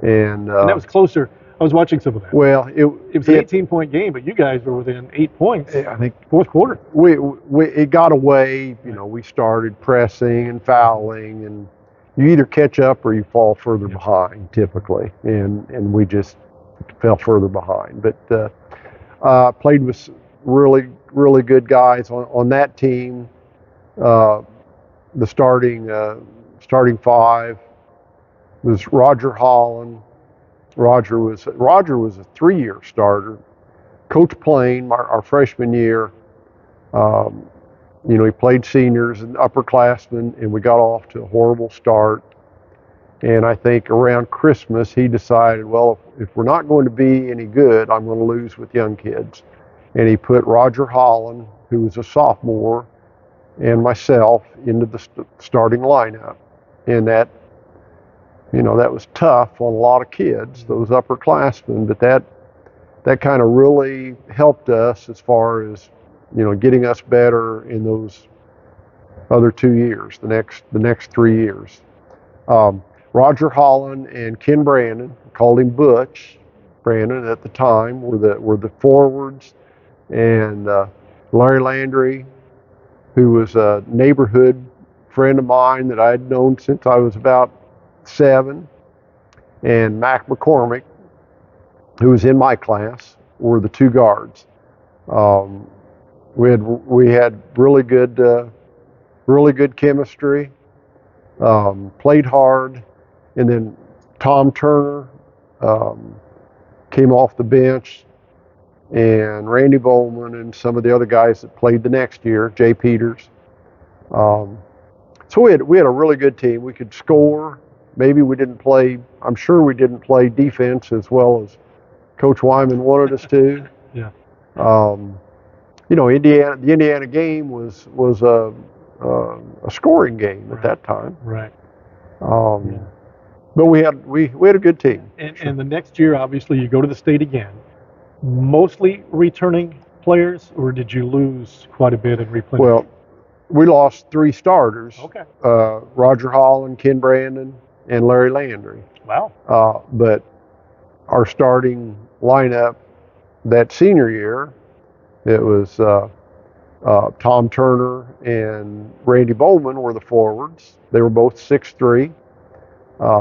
and that was closer. I was watching some of that. Well, it was an 18-point game, but you guys were within 8 points. I think fourth quarter. It got away. We started pressing and fouling, and you either catch up or you fall further behind typically, and we just fell further behind. But played with really good guys on that team. The starting five was Roger Holland. Roger was a 3-year starter. Coach Plain, our freshman year, he played seniors and upperclassmen, and we got off to a horrible start. And I think around Christmas he decided, well, if we're not going to be any good, I'm going to lose with young kids. And he put Roger Holland, who was a sophomore, and myself into the starting lineup. And that was tough on a lot of kids, those upperclassmen, but that kind of really helped us as far as, getting us better in those other 2 years, the next 3 years. Roger Holland and Ken Brandon, called him Butch Brandon at the time, were the forwards, and Larry Landry, who was a neighborhood friend of mine that I had known since I was about 7, and Mac McCormick, who was in my class, were the 2 guards. We had really good chemistry, played hard, and then Tom Turner came off the bench, and Randy Bowman and some of the other guys that played the next year, Jay Peters. So we had a really good team. We could score. Maybe I'm sure we didn't play defense as well as Coach Wyman wanted us to. Yeah. The Indiana game was a scoring game at that time. Right. But we had a good team. And the next year, obviously, you go to the state again. Mostly returning players, or did you lose quite a bit and replenish? we lost 3 starters. Okay. Roger Hall and Ken Brandon and Larry Landry. Wow. But our starting lineup that senior year, it was Tom Turner and Randy Bowman were the forwards. They were both 6'3".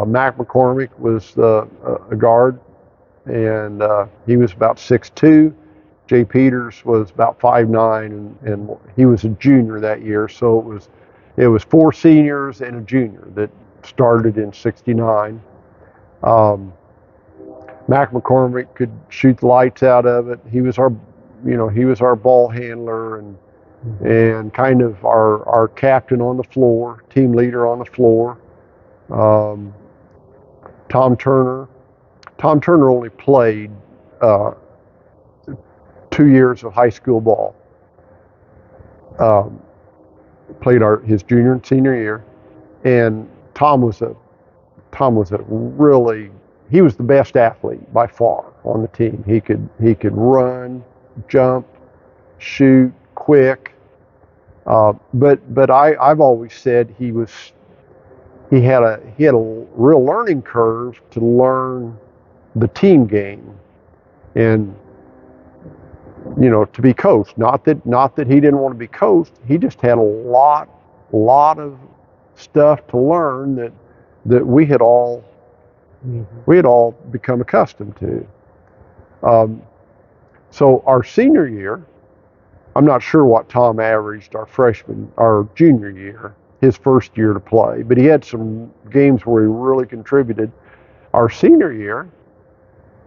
Mac McCormick was a guard, and he was about 6'2". Jay Peters was about 5'9", and he was a junior that year. So it was 4 seniors and a junior that started in '69. Mac McCormick could shoot the lights out of it. He was our ball handler and kind of our captain on the floor, team leader on the floor. Tom Turner only played 2 years of high school ball. Played his junior and senior year, and Tom was he was the best athlete by far on the team. He could run, jump, shoot, quick. But I've always said he had a real learning curve to learn the team game, and to be coached. Not that he didn't want to be coached. He just had a lot of stuff to learn that we had all become accustomed to. So our senior year, I'm not sure what Tom averaged our junior year, his first year to play, but he had some games where he really contributed. Our senior year,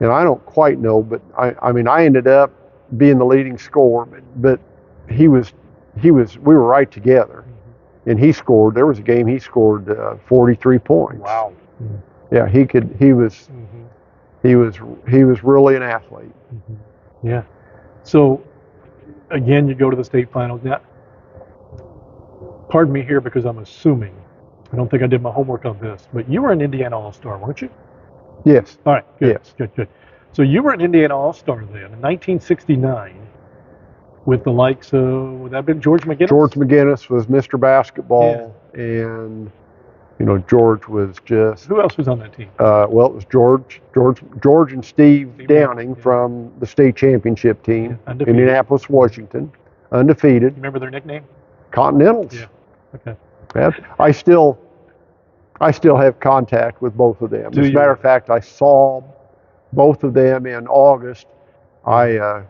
and I don't quite know, but I ended up being the leading scorer, but we were right together, and there was a game he scored 43 points. Wow. Yeah, he was really an athlete. Yeah. So again, you go to the state finals. Now, pardon me here because I'm assuming, I don't think I did my homework on this, but you were an Indiana All-Star, weren't you? Yes. All right, good. Yes. Good. So you were an Indiana All-Star then in 1969 with the likes of, would that have been George McGinnis? George McGinnis was Mr. Basketball, and George was just. Who else was on that team? Well, it was George and Steve Downing from the state championship team, Indianapolis, Washington, undefeated. You remember their nickname? Continentals. Yeah. Okay. Yeah, I still have contact with both of them. As a matter of fact, I saw both of them in August. I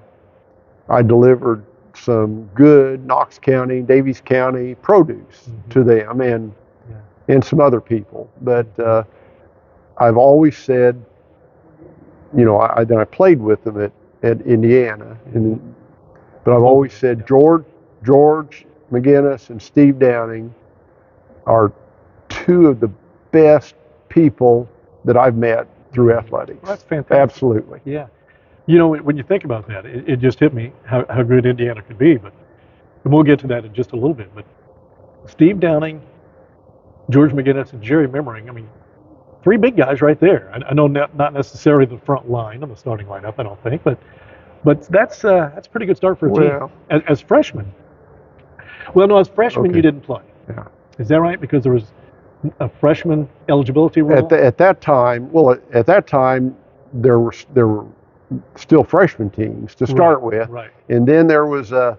delivered some good Knox County, Daviess County produce to them and some other people. But I've always said, I played with them at Indiana, but I've always said George McGinnis and Steve Downing are 2 of the best people that I've met through athletics. Well, that's fantastic. Absolutely. Yeah. When you think about that, it just hit me how good Indiana could be. And we'll get to that in just a little bit. But Steve Downing, George McGinnis, and Jerry Memering, 3 big guys right there. I know not necessarily the front line on the starting lineup, I don't think, but that's a pretty good start for a team as freshmen. Well, no, as freshmen you didn't play. Yeah. Is that right? Because there was a freshman eligibility rule? At that time, there were still freshman teams to start with, right. And then there was a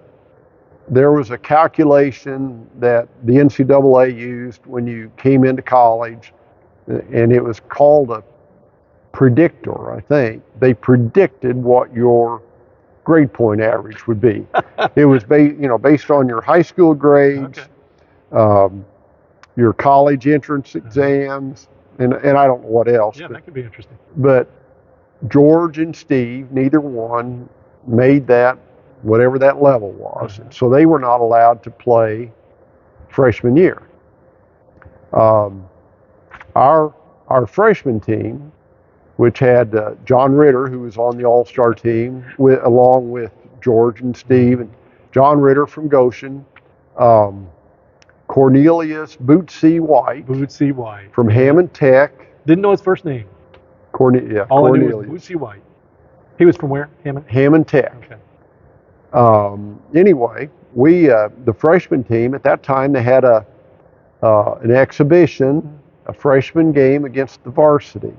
calculation that the NCAA used when you came into college, and it was called a predictor. I think they predicted what your grade point average would be. It was based on your high school grades. Okay. Your college entrance exams, and I don't know what else. Yeah, that could be interesting. But George and Steve, neither one made that, whatever that level was. So they were not allowed to play freshman year. Our freshman team, which had John Ritter, who was on the All-Star team, along with George and Steve, and John Ritter from Goshen, Cornelius Bootsy White from Hammond Tech. Didn't know his first name. Cornelius. All I knew was Bootsy White. He was from where? Hammond? Hammond Tech. Okay. Anyway, the freshman team at that time, they had an exhibition, a freshman game against the varsity.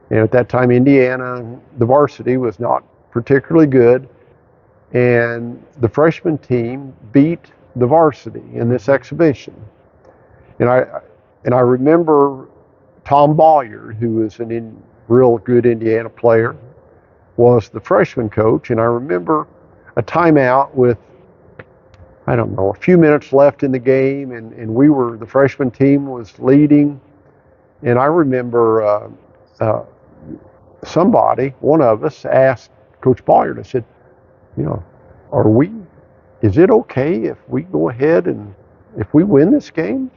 And at that time, Indiana, the varsity was not particularly good. And the freshman team beat the varsity in this exhibition. And I remember Tom Bolyard, who was a real good Indiana player, was the freshman coach. And I remember a timeout with, I don't know, a few minutes left in the game, and the freshman team was leading. And I remember somebody, one of us, asked Coach Bolyard, I said, is it okay if we go ahead and if we win this game?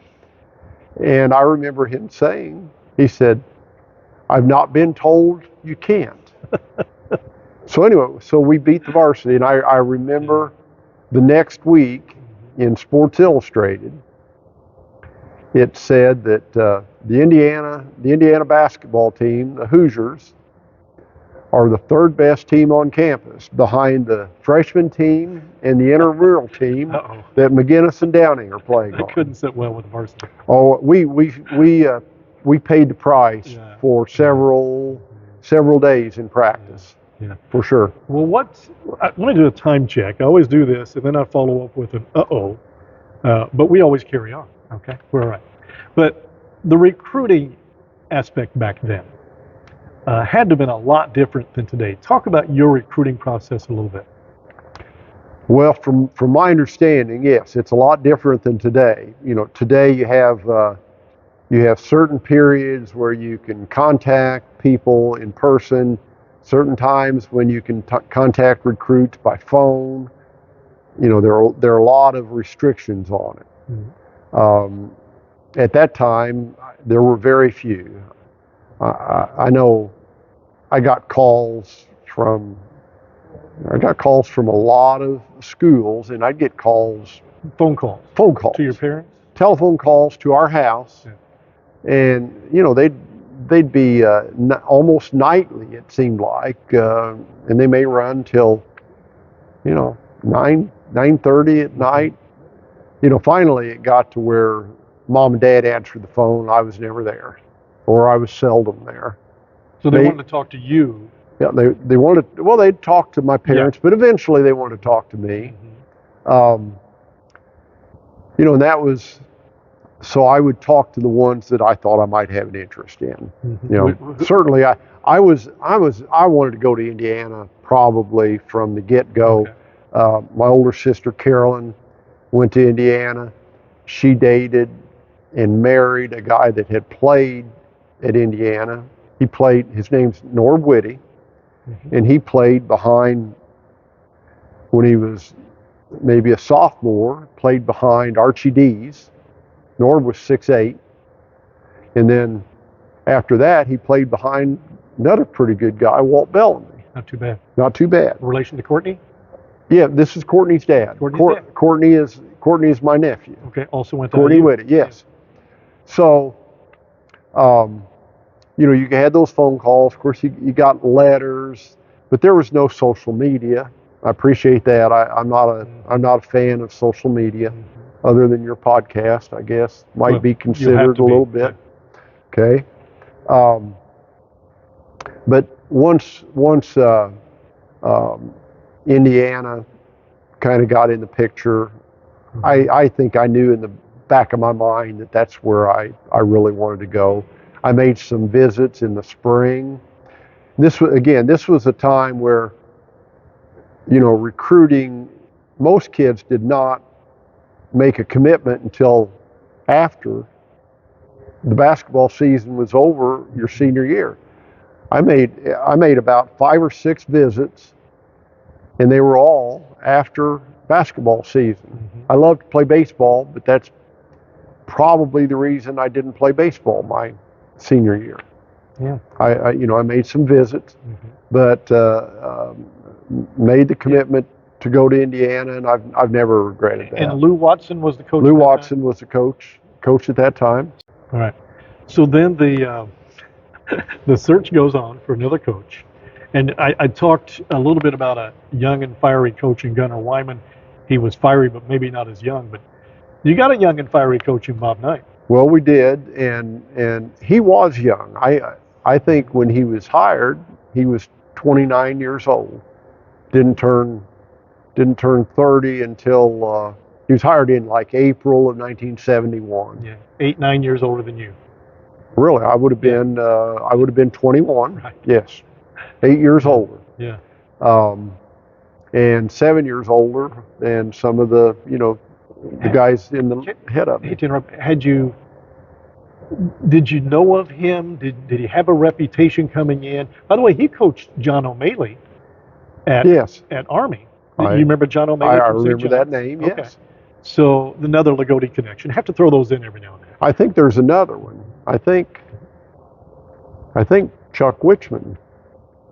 And I remember him saying, he said, I've not been told you can't. So anyway, so we beat the varsity, and I remember the next week in Sports Illustrated, it said that the Indiana basketball team, the Hoosiers, are the third best team on campus, behind the freshman team and the intramural team that McGinnis and Downing are playing on. They couldn't sit well with the varsity. Oh, we paid the price for several days in practice. Yeah, for sure. Well, I want to do a time check. I always do this, and then I follow up with an but we always carry on. Okay, we're all right. But the recruiting aspect back then had to have been a lot different than today. Talk about your recruiting process a little bit. Well, from my understanding, yes, it's a lot different than today. Today you have certain periods where you can contact people in person, certain times when you can contact recruits by phone. There are a lot of restrictions on it. Mm-hmm. At that time, there were very few. I know I got calls from a lot of schools, and I'd get calls. Phone calls to your parents. Telephone calls to our house, and they'd be almost nightly. It seemed like, and they may run till 9:30 at night. Finally it got to where Mom and Dad answered the phone. I was never there, or I was seldom there. So they wanted to talk to you. Yeah, they wanted. Well, they'd talk to my parents, but eventually they wanted to talk to me. Mm-hmm. And that was. So I would talk to the ones that I thought I might have an interest in. Mm-hmm. Certainly I wanted to go to Indiana probably from the get-go. Okay. My older sister Carolyn went to Indiana. She dated and married a guy that had played at Indiana. His name's Norb Whitty, mm-hmm. and he played behind, when he was maybe a sophomore, played behind Archie Dees. Norb was 6'8", and then after that he played behind another pretty good guy, Walt Bellamy. Not too bad. Not too bad. Relation to Courtney? Yeah, this is Courtney's dad. Dad. Courtney is my nephew. Okay, also went to Courtney Whitty, yes. Yeah. So, you had those phone calls. Of course, you got letters, but there was no social media. I appreciate that. I'm not a fan of social media. Mm-hmm. Other than your podcast, I guess, might be considered a little bit. Okay. But once Indiana kind of got in the picture, mm-hmm. I think I knew in the back of my mind that that's where I really wanted to go. I made some visits in the spring. This was a time where, recruiting, most kids did not make a commitment until after the basketball season was over your senior year. I made about 5 or 6 visits, and they were all after basketball season. Mm-hmm. I love to play baseball, but that's probably the reason I didn't play baseball my senior year. Yeah. I made some visits, mm-hmm. but made the commitment to go to Indiana, and I've never regretted that. And Lou Watson was the coach. Lou Watson was the coach at that time. All right. So then the search goes on for another coach, and I talked a little bit about a young and fiery coach in Gunnar Wyman. he was fiery, but maybe not as young. But you got a young and fiery coach in Bob Knight. Well, we did, and he was young. I think when he was hired, he was 29 years old. Didn't turn 30 until he was hired in like April of 1971. Yeah, 8, 9 years older than you. Really, I would have been 21. Right. Yes, 8 years older. Yeah. And 7 years older than some of the the guys in the head of Hate it. to interrupt. Did you know of him? Did he have a reputation coming in? By the way, he coached John O'Malley at Army. You remember John O'Malley? I from St. remember that John's? name. Okay. Yes. So another Loogootee connection. Have to throw those in every now and then. I think there's another one. I think Chuck Wichman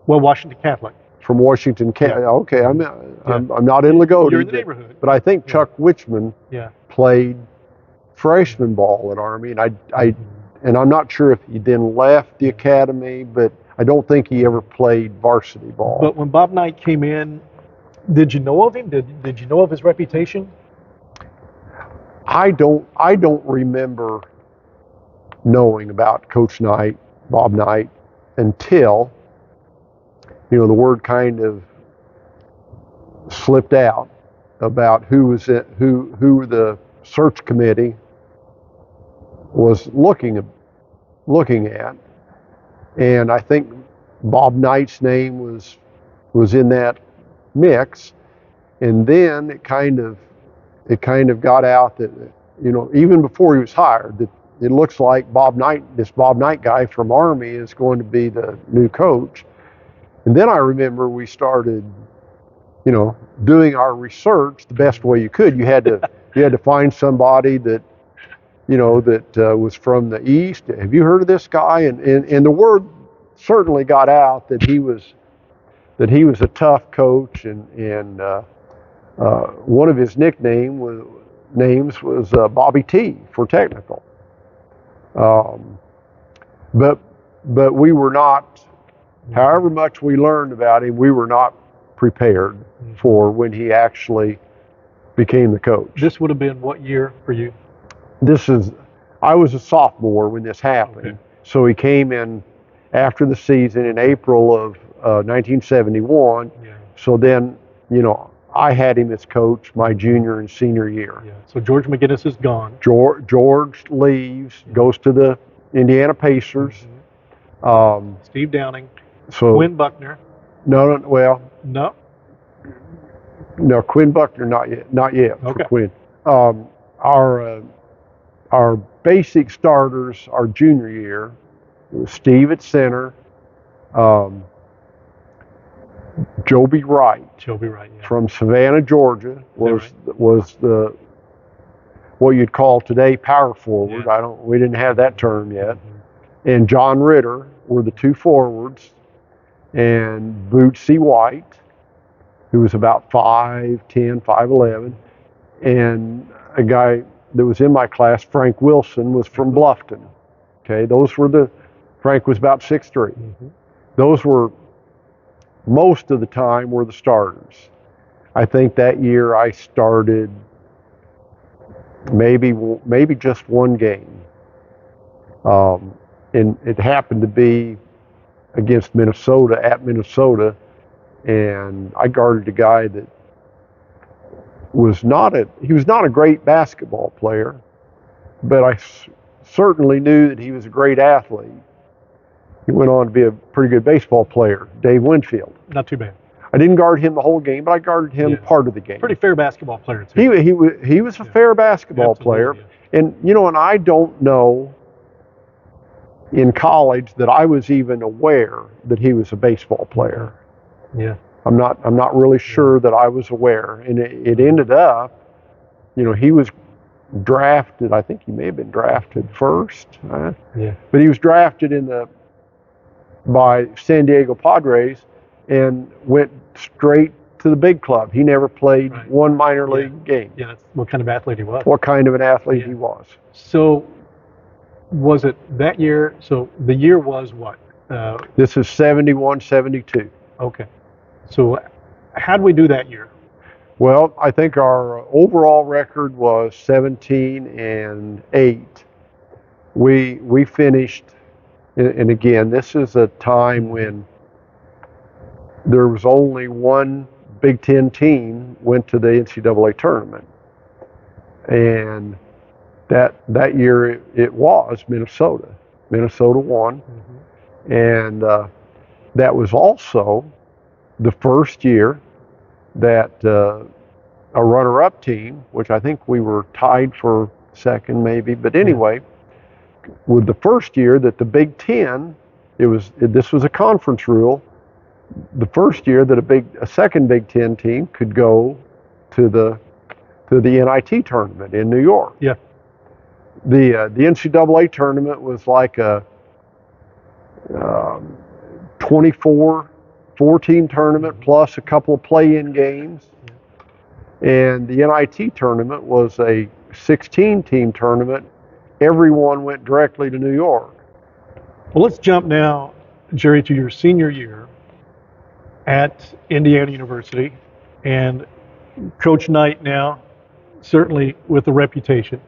Well, Washington Catholic. from Washington. Okay, I'm not in Loogootee. You're in the neighborhood. But I think Chuck Wichman Yeah. played freshman ball at Army, and I'm not sure if he then left the academy, but I don't think he ever played varsity ball. But when Bob Knight came in, did you know of him? Did you know of his reputation? I don't remember knowing about Coach Knight, Bob Knight, until the word kind of slipped out about who the search committee was looking at, and I think Bob Knight's name was in that mix, and then it kind of got out that even before he was hired, that it looks like this Bob Knight guy from Army is going to be the new coach. And then I remember we started doing our research the best way you could. You had to find somebody that was from the East. Have you heard of this guy? And the word certainly got out that he was a tough coach, and one of his names was Bobby T for technical. But we were not, however much we learned about him, we were not prepared for when he actually became the coach. This would have been what year for you? I was a sophomore when this happened. Okay. So he came in after the season in April of 1971. Yeah. So then, I had him as coach my junior and senior year. Yeah. So George McGinnis is gone. George leaves, goes to the Indiana Pacers. Mm-hmm. Steve Downing. Quinn Buckner. No. Quinn Buckner, not yet. Okay. For Quinn. Our basic starters our junior year, it was Steve at center, Joby Wright. Yeah. From Savannah, Georgia, was the what you'd call today power forward. Yeah. We didn't have that term yet. Mm-hmm. And John Ritter were the two forwards, and Bootsy White, who was about 5'10", 5'11", and a guy that was in my class, Frank Wilson, was from Bluffton. Okay, Frank was about 6'3". Mm-hmm. Those were, most of the time, were the starters. I think that year I started maybe just one game. And it happened to be against Minnesota, at Minnesota, and I guarded a guy that was not a great basketball player, but I certainly knew that he was a great athlete. He went on to be a pretty good baseball player, Dave Winfield. Not too bad. I didn't guard him the whole game, but I guarded him part of the game. Pretty fair basketball player too. He was a fair basketball player, and and I don't know in college that I was even aware that he was a baseball player. Yeah. I'm not really sure that I was aware, and it ended up, he was drafted. I think he may have been drafted first. But he was drafted by San Diego Padres and went straight to the big club. He never played one minor league game. Yeah, that's what kind of athlete he was. What kind of an athlete he was. So, was it that year? So the year was what? This is 71, 72. Okay. So how'd we do that year? Well, I think our overall record was 17-8. We finished, and again, this is a time when there was only one Big Ten team went to the NCAA tournament, and that year it was Minnesota. Minnesota won, and that was also the first year that a runner-up team, which I think we were tied for second maybe, but anyway, with the first year that the Big Ten, this was a conference rule, the first year that a second Big Ten team could go to the NIT tournament in New York. Yeah. The NCAA tournament was like a 24-14 tournament plus a couple of play-in games. And the NIT tournament was a 16-team tournament. Everyone went directly to New York. Well, let's jump now, Jerry, to your senior year at Indiana University. And Coach Knight now, certainly with a reputation,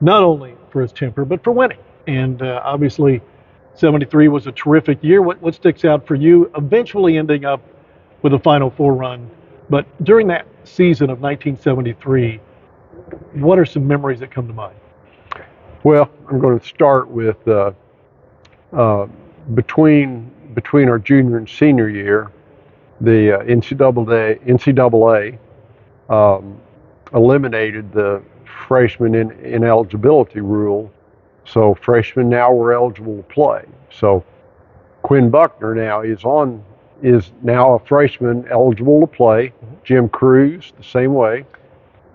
not only for his temper, but for winning. And obviously, 73 was a terrific year. What sticks out for you, eventually ending up with a Final Four run? But during that season of 1973, what are some memories that come to mind? Well, I'm going to start with between our junior and senior year, the NCAA eliminated the freshman ineligibility rule, so freshmen now were eligible to play. So Quinn Buckner now is now a freshman eligible to play. Jim Cruz the same way.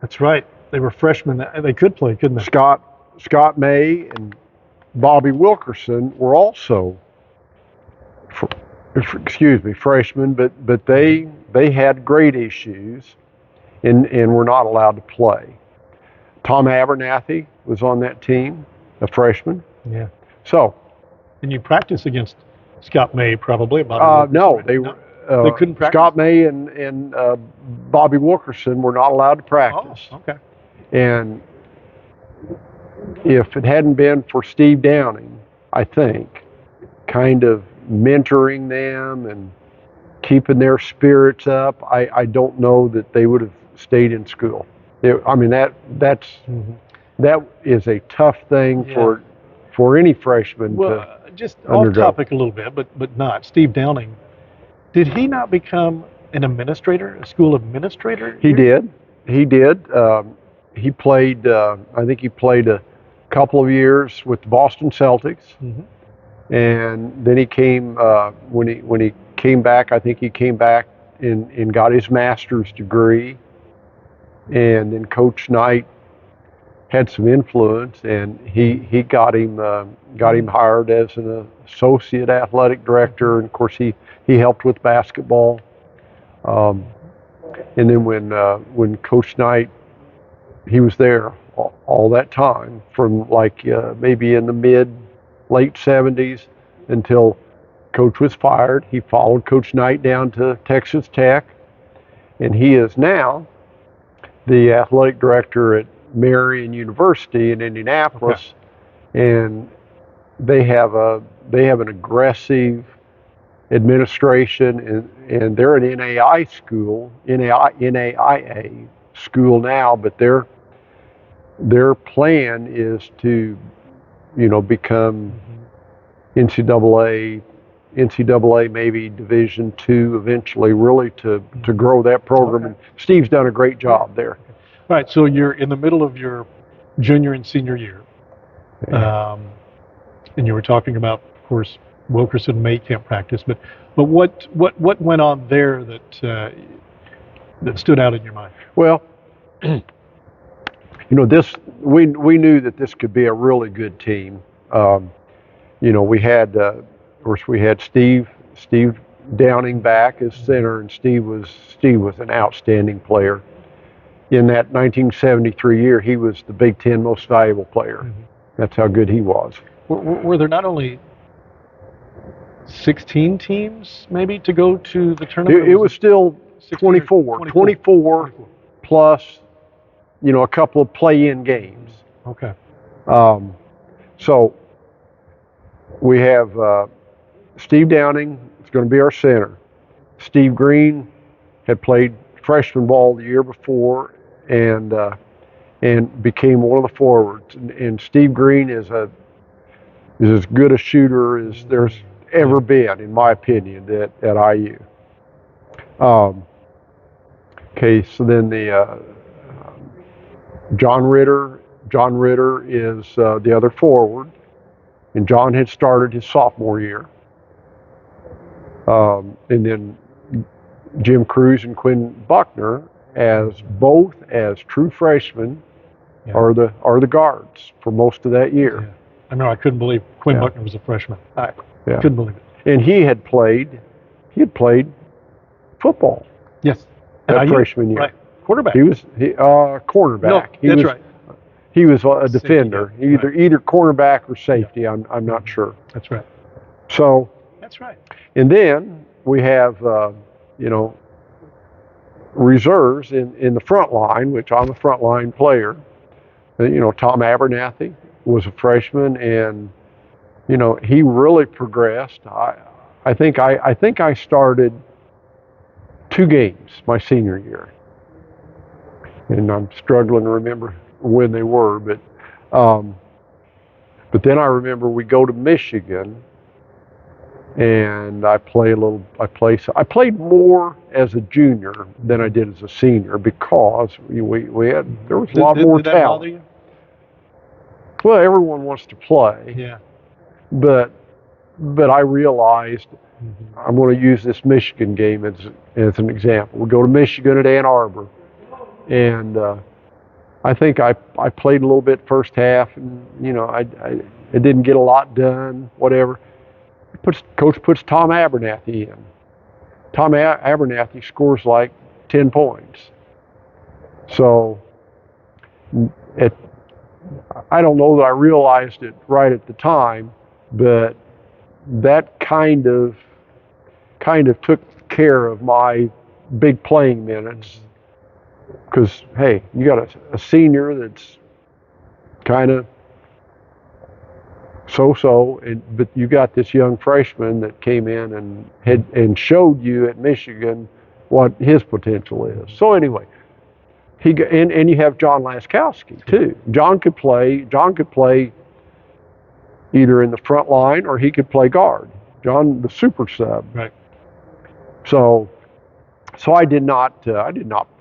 That's right. They were freshmen. They could play, couldn't they? Scott May and Bobby Wilkerson were also, freshmen, but they had grade issues and were not allowed to play. Tom Abernathy was on that team, a freshman. Yeah. So. And you practiced against Scott May probably? No, they couldn't practice. Scott May and Bobby Wilkerson were not allowed to practice. Oh, okay. And if it hadn't been for Steve Downing, I think, kind of mentoring them and keeping their spirits up, I don't know that they would have stayed in school. That is a tough thing for any freshman to just undergo. Off topic a little bit, but not. Steve Downing, did he not become an administrator, a school administrator? He did. He played, I think he played a couple of years with the Boston Celtics. And then he came, when he came back, I think he came back and got his master's degree. And then Coach Knight had some influence, and he got him hired as an associate athletic director. And of course, he helped with basketball. And then when Coach Knight, he was there all that time from like maybe in the late 70s until Coach was fired. He followed Coach Knight down to Texas Tech, and he is now the athletic director at Memering University in Indianapolis. Okay. And they have an aggressive administration, and they're an NAIA school now, but their plan is to, become NCAA maybe Division II eventually, really to grow that program. Okay. And Steve's done a great job there. All right, so you're in the middle of your junior and senior year, and you were talking about, of course, Wilkerson May can't practice, but what went on there that stood out in your mind? Well, this we knew that this could be a really good team. We had, of course, we had Steve Downing back as center, and Steve was an outstanding player. In that 1973 year, he was the Big Ten most valuable player. That's how good he was. Were there not only 16 teams maybe to go to the tournament? It was still 24 plus, a couple of play-in games. Okay. So we have Steve Downing is going to be our center. Steve Green had played freshman ball the year before and became one of the forwards. And Steve Green is as good a shooter as there's ever been, in my opinion, at IU. Okay, so then the John Ritter is the other forward, and John had started his sophomore year. And then Jim Cruz and Quinn Buckner, both as true freshmen, are the guards for most of that year. Yeah. I know. I couldn't believe Quinn Buckner was a freshman. I couldn't believe it. And he had played football. Yes. That freshman year. Right. Quarterback. He was cornerback. No, that's right. He was a defender, Safety, either cornerback or safety. I'm not sure. That's right. So. That's right. And then we have reserves in the front line, which I'm a front line player. Tom Abernathy was a freshman, and he really progressed. I think I started 2 games my senior year, and I'm struggling to remember when they were, but then I remember we go to Michigan, and I played more as a junior than I did as a senior because there was a lot more did that talent. bother you? Well, everyone wants to play. Yeah. But I realized I'm going to use this Michigan game as an example. We go to Michigan at Ann Arbor, and I think I played a little bit first half, and I didn't get a lot done. Whatever. Coach puts Tom Abernathy in. Tom Abernathy scores like 10 points. So I don't know that I realized it right at the time, but that kind of took care of my big playing minutes. Because, hey, you got a senior that's kind of so-so, but you got this young freshman that came in and showed you at Michigan what his potential is. So anyway, and you have John Laskowski too. John could play either in the front line or he could play guard. John, the super sub. Right. So I did not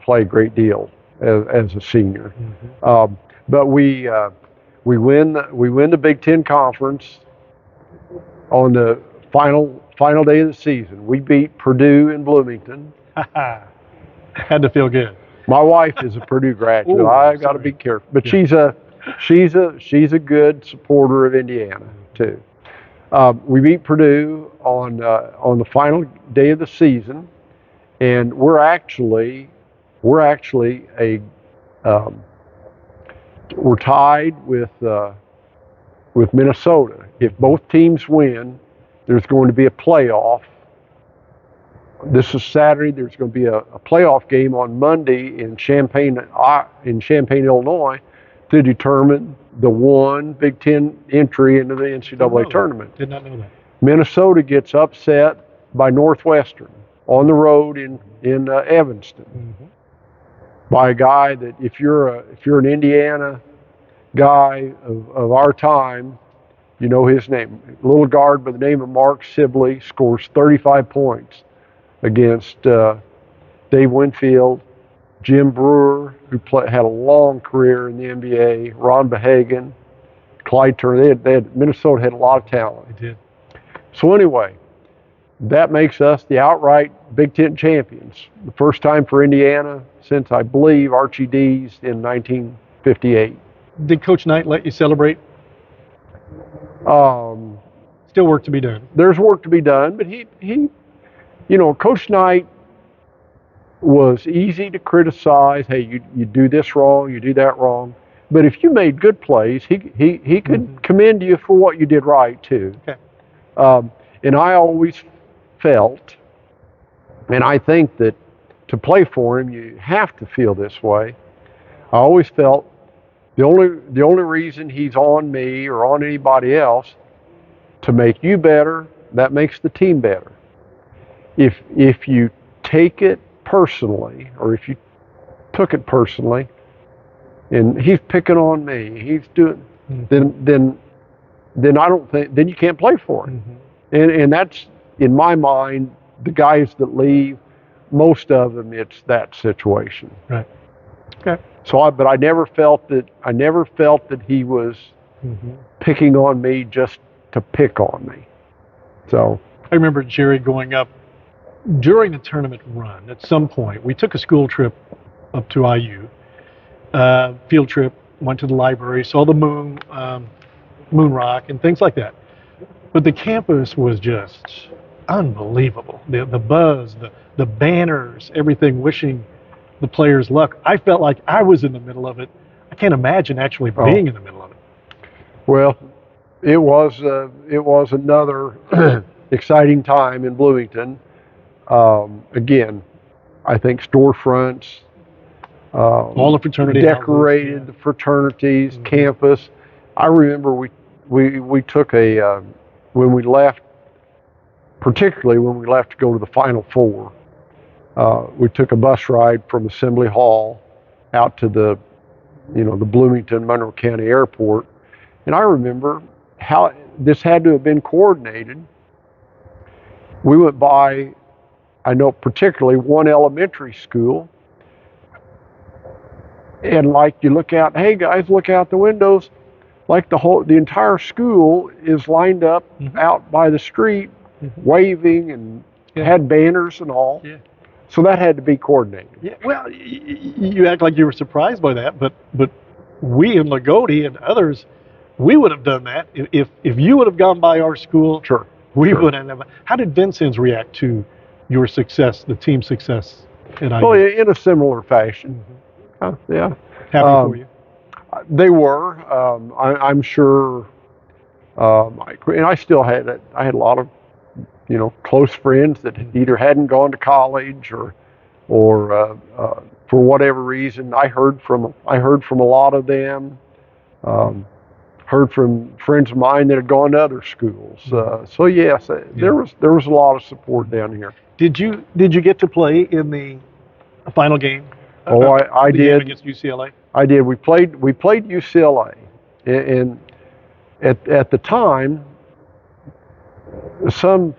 play a great deal as a senior, but we win the Big Ten Conference on the final day of the season. We beat Purdue in Bloomington. Had to feel good. My wife is a Purdue graduate. Ooh, I got to be careful, but she's a good supporter of Indiana too. We beat Purdue on the final day of the season, and we're actually we're tied with Minnesota. If both teams win, there's going to be a playoff. This is Saturday. There's going to be a playoff game on Monday in Champaign, Illinois, to determine the one Big Ten entry into the NCAA tournament. Did not know that. Minnesota gets upset by Northwestern on the road in Evanston by a guy that if you're an Indiana guy of our time, you know his name. A little guard by the name of Mark Sibley scores 35 points against Dave Winfield, Jim Brewer, who had a long career in the NBA, Ron Behagen, Clyde Turner. Minnesota had a lot of talent. They did. So anyway, that makes us the outright Big Ten champions. The first time for Indiana since, I believe, Archie Dees in 1958. Did Coach Knight let you celebrate? Still work to be done. There's work to be done, but he Coach Knight was easy to criticize. Hey, you do this wrong, you do that wrong. But if you made good plays, he could commend you for what you did right too. Okay. And I always felt, and I think that to play for him, you have to feel this way. I always felt the only reason he's on me or on anybody else to make you better, that makes the team better. If you take it personally, or if you took it personally, and he's picking on me, he's doing, then I don't think, then you can't play for him. And that's, in my mind, the guys that leave, most of them, it's that situation. Right. Okay. So, but I never felt that he was picking on me just to pick on me. So I remember Jerry going up during the tournament run. At some point, we took a school trip up to IU, field trip, went to the library, saw the moon rock, and things like that. But the campus was just unbelievable. The buzz, the banners, everything wishing the players luck. I felt like I was in the middle of it. I can't imagine actually being in the middle of it. Well, it was another exciting time in Bloomington. Again, I think storefronts, all the fraternity decorated houses, the fraternities, campus. I remember we took when we left, particularly when we left to go to the Final Four. We took a bus ride from Assembly Hall out to the Bloomington Monroe County Airport, and I remember how this had to have been coordinated. We went by, I know particularly one elementary school, and like you look out, hey guys, look out the windows, like the entire school is lined up out by the street, waving and had banners and all. Yeah. So that had to be coordinated. Yeah. Well, you act like you were surprised by that, but we in Loogootee and others, we would have done that if you would have gone by our school. Sure. We would have. How did Vincennes react to your success, the team success at IU? Well, in a similar fashion. Yeah. Happy for you. They were. I'm sure. And I still had I had a lot of close friends that either hadn't gone to college or for whatever reason. I heard from a lot of them. Heard from friends of mine that had gone to other schools. So yes, there was a lot of support down here. Did you get to play in the final game? I did. Game against UCLA. I did. We played UCLA, and at the time, some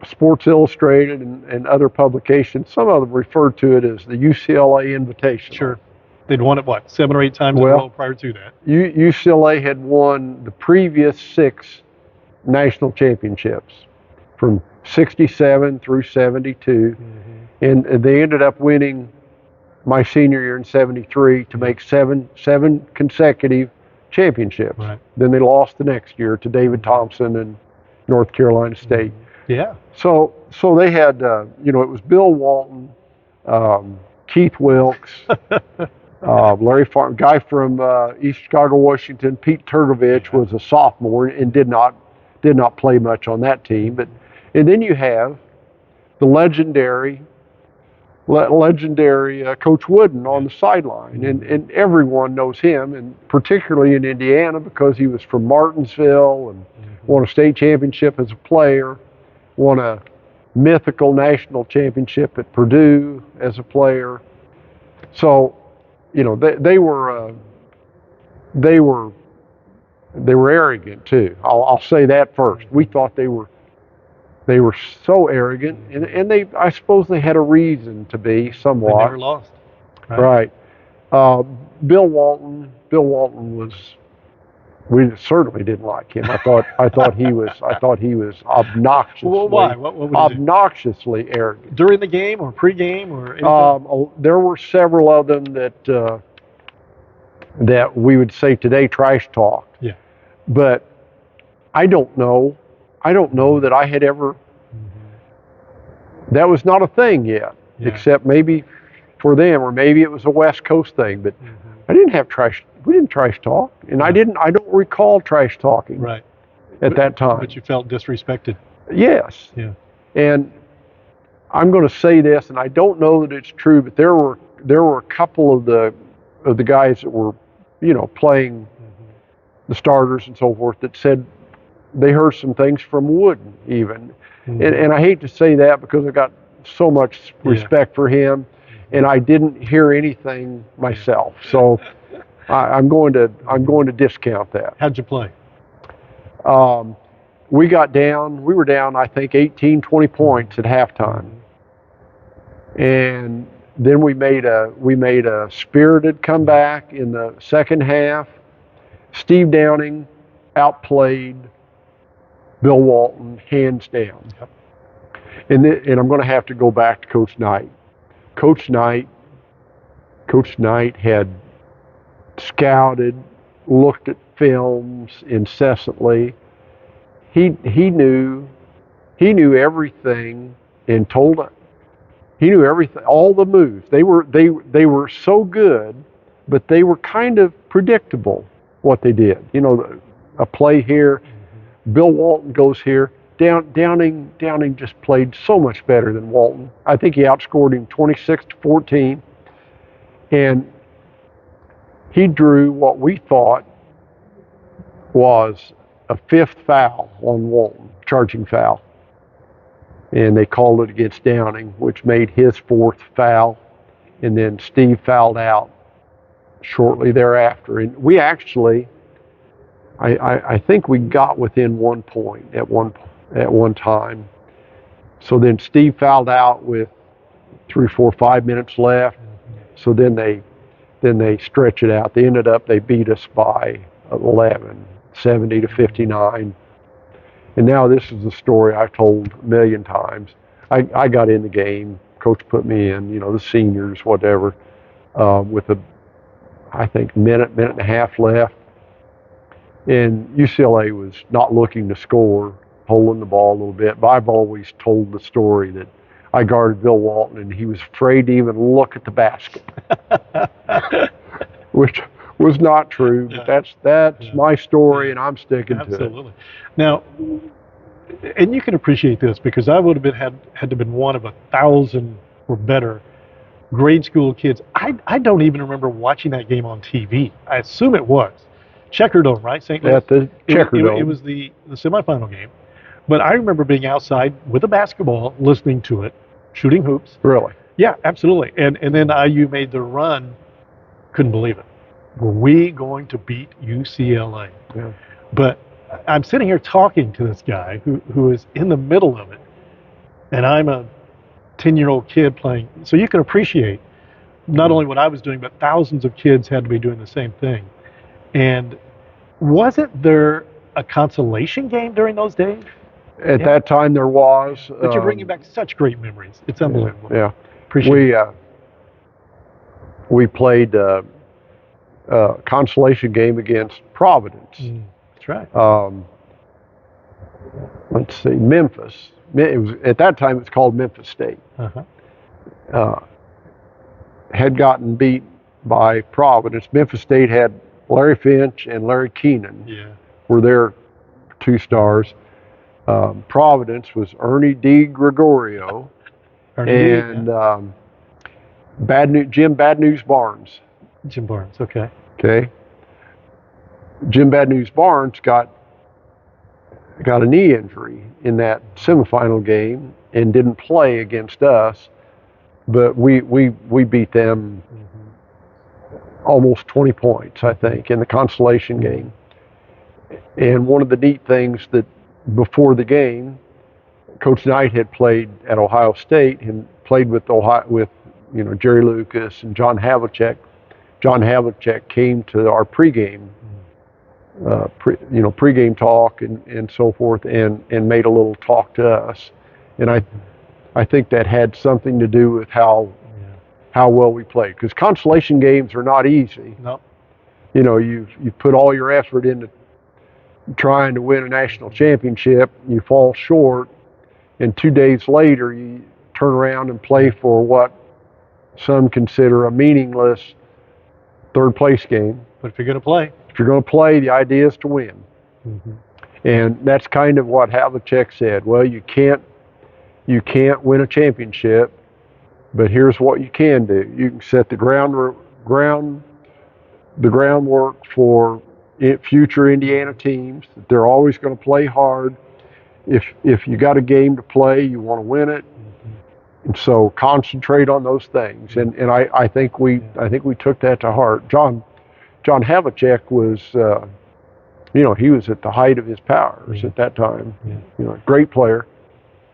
Sports Illustrated and other publications, some of them referred to it as the UCLA Invitational. Sure. They'd won it, 7 or 8 times in a row prior to that? UCLA had won the previous 6 national championships from 67 through 72. And they ended up winning my senior year in 73 to make seven consecutive championships. Right. Then they lost the next year to David Thompson and North Carolina State. Yeah. So they had, it was Bill Walton, Keith Wilkes, Larry Farm, guy from East Chicago, Washington. Pete Turgovich was a sophomore and did not play much on that team. And then you have the legendary Coach Wooden on the sideline, and everyone knows him, and particularly in Indiana because he was from Martinsville and won a state championship as a player, won a mythical national championship at Purdue as a player. So, they were arrogant too. I'll say that first. We thought they were so arrogant, and I suppose they had a reason to be somewhat. They never lost. Right. Bill Walton was. We certainly didn't like him. I thought he was obnoxiously. Well, why? What would obnoxiously arrogant. During the game or pre-game or anything? There were several of them that we would say today trash talk. Yeah. But I don't know that I had ever. That was not a thing yet, except maybe for them, or maybe it was a West Coast thing. But I didn't have trash. We didn't trash talk, and I don't recall trash talking at that time. But you felt disrespected. Yes. Yeah. And I'm going to say this, and I don't know that it's true, but there were a couple of the guys that were, playing the starters and so forth that said they heard some things from Wooden even, and I hate to say that because I got so much respect for him, and I didn't hear anything myself, so I'm going to discount that. How'd you play? We were down, I think, 18, 20 points at halftime. And then we made a spirited comeback in the second half. Steve Downing outplayed Bill Walton hands down. Yep. And I'm going to have to go back to Coach Knight. Coach Knight had scouted, looked at films incessantly. He knew everything and told us. He knew everything, all the moves. They were so good, but they were kind of predictable what they did. A play here, Bill Walton goes here. Downing just played so much better than Walton. I think he outscored him 26-14, and he drew what we thought was a fifth foul on Walton, charging foul. And they called it against Downing, which made his fourth foul. And then Steve fouled out shortly thereafter. And we actually, I think we got within 1 point at one time. So then Steve fouled out with 3, 4, 5 minutes left. So then they stretch it out. They beat us by 11, 70-59. And now this is the story I've told a million times. I got in the game. Coach put me in, the seniors, whatever, with I think, minute and a half left. And UCLA was not looking to score, holding the ball a little bit. But I've always told the story that I guarded Bill Walton, and he was afraid to even look at the basket, which was not true. But that's my story, and I'm sticking to it. Absolutely. Now, and you can appreciate this because I would have had to been one of 1,000 or better grade school kids. I don't even remember watching that game on TV. I assume it was Checkerdome, right? St. Louis. At the Checkerdome. It was the semifinal game. But I remember being outside with a basketball, listening to it, shooting hoops. Really? Yeah, absolutely. And then IU made the run. Couldn't believe it. Were we going to beat UCLA? Yeah. But I'm sitting here talking to this guy who is in the middle of it, and I'm a 10-year-old kid playing. So you can appreciate not only what I was doing, but thousands of kids had to be doing the same thing. And wasn't there a consolation game during those days? At that time, there was. But you're bringing back such great memories. It's unbelievable. Yeah. Appreciate it. We played a consolation game against Providence. That's right. Let's see, Memphis. At that time, it's called Memphis State. Had gotten beat by Providence. Memphis State had Larry Finch and Larry Keenan. Were their two stars. Providence was Ernie D. Gregorio and Jim Bad News Barnes. Jim Barnes, okay. Okay. Jim Bad News Barnes got a knee injury in that semifinal game and didn't play against us, but we beat them almost 20 points, I think, in the consolation game. And one of the neat things that before the game, Coach Knight had played at Ohio State and played with Jerry Lucas and John Havlicek. John Havlicek came to our pregame talk and so forth, and made a little talk to us, and I think that had something to do with how well we played, because consolation games are not easy. No. You put all your effort into trying to win a national championship, you fall short, and 2 days later you turn around and play for what some consider a meaningless third place game. But if you're going to play, the idea is to win. And that's kind of what Havlicek said. Well, you can't you can't win a championship, but here's what you can do. You can set the groundwork for future Indiana teams. They're always going to play hard. If you got a game to play, you want to win it. And so concentrate on those things. And I think we took that to heart. John Havlicek was he was at the height of his powers at that time. Great player.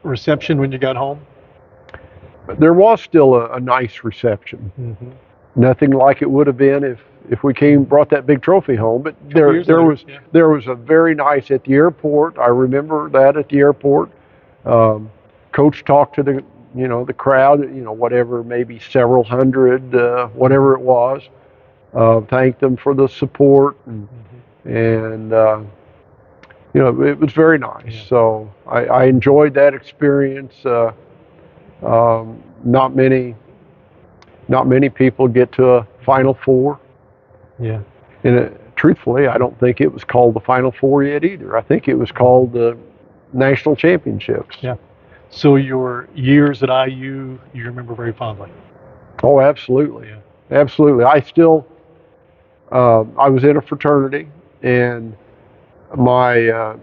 Reception when you got home? But there was still a nice reception. Nothing like it would have been if we brought that big trophy home. But there was a very nice at the airport. I remember that at the airport. Coach talked to the crowd, whatever, maybe several hundred, whatever it was. Thanked them for the support, and it was very nice. So I enjoyed that experience. Not many people get to a Final Four. Yeah. And truthfully, I don't think it was called the Final Four yet either. I think it was called the National Championships. Yeah. So your years at IU, you remember very fondly? Oh, absolutely. Yeah. Absolutely. I still, I was in a fraternity, and my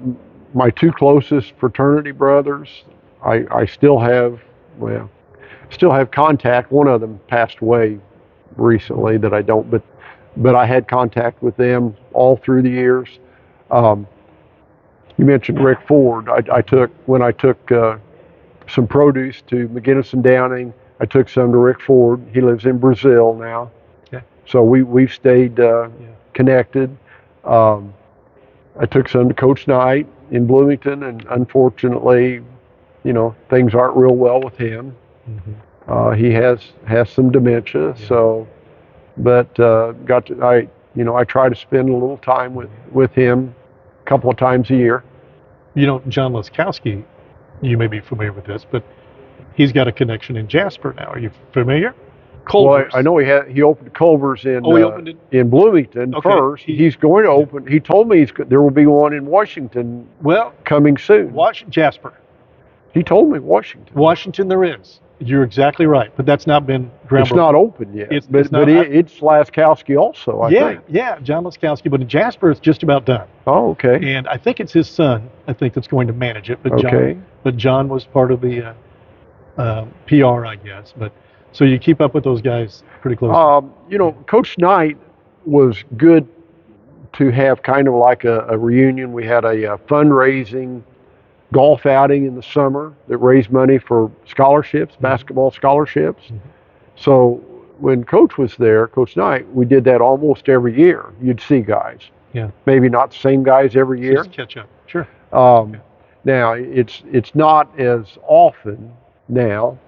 two closest fraternity brothers, I still have contact. One of them passed away recently that I don't, but I had contact with them all through the years. You mentioned Rick Ford. When I took some produce to McGinnis and Downing, I took some to Rick Ford. He lives in Brazil now. Okay. So we've stayed connected. I took some to Coach Knight in Bloomington, and unfortunately, things aren't real well with him. He has some dementia. Yeah. So, but I try to spend a little time with him a couple of times a year. John Laskowski, you may be familiar with this, but he's got a connection in Jasper now. Are you familiar? Culver's. Well, I know he opened Culver's in Bloomington first. He's going to open. He told me there will be one in Washington. Coming soon. Jasper. He told me Washington. Washington, there is. You're exactly right, but that's not been groundbreaking. It's not open yet. It's Laskowski also. I think. Yeah, John Laskowski. But in Jasper, it's just about done. Oh, okay. And I think it's his son. I think that's going to manage it. But John was part of the PR, I guess. But so you keep up with those guys pretty closely. Coach Knight was good to have kind of like a reunion. We had a fundraising golf outing in the summer that raised money for scholarships, basketball scholarships. So when Coach was there, Coach Knight, we did that almost every year. You'd see guys. Yeah. Maybe not the same guys every year. Just catch up. Sure. Now it's not as often now,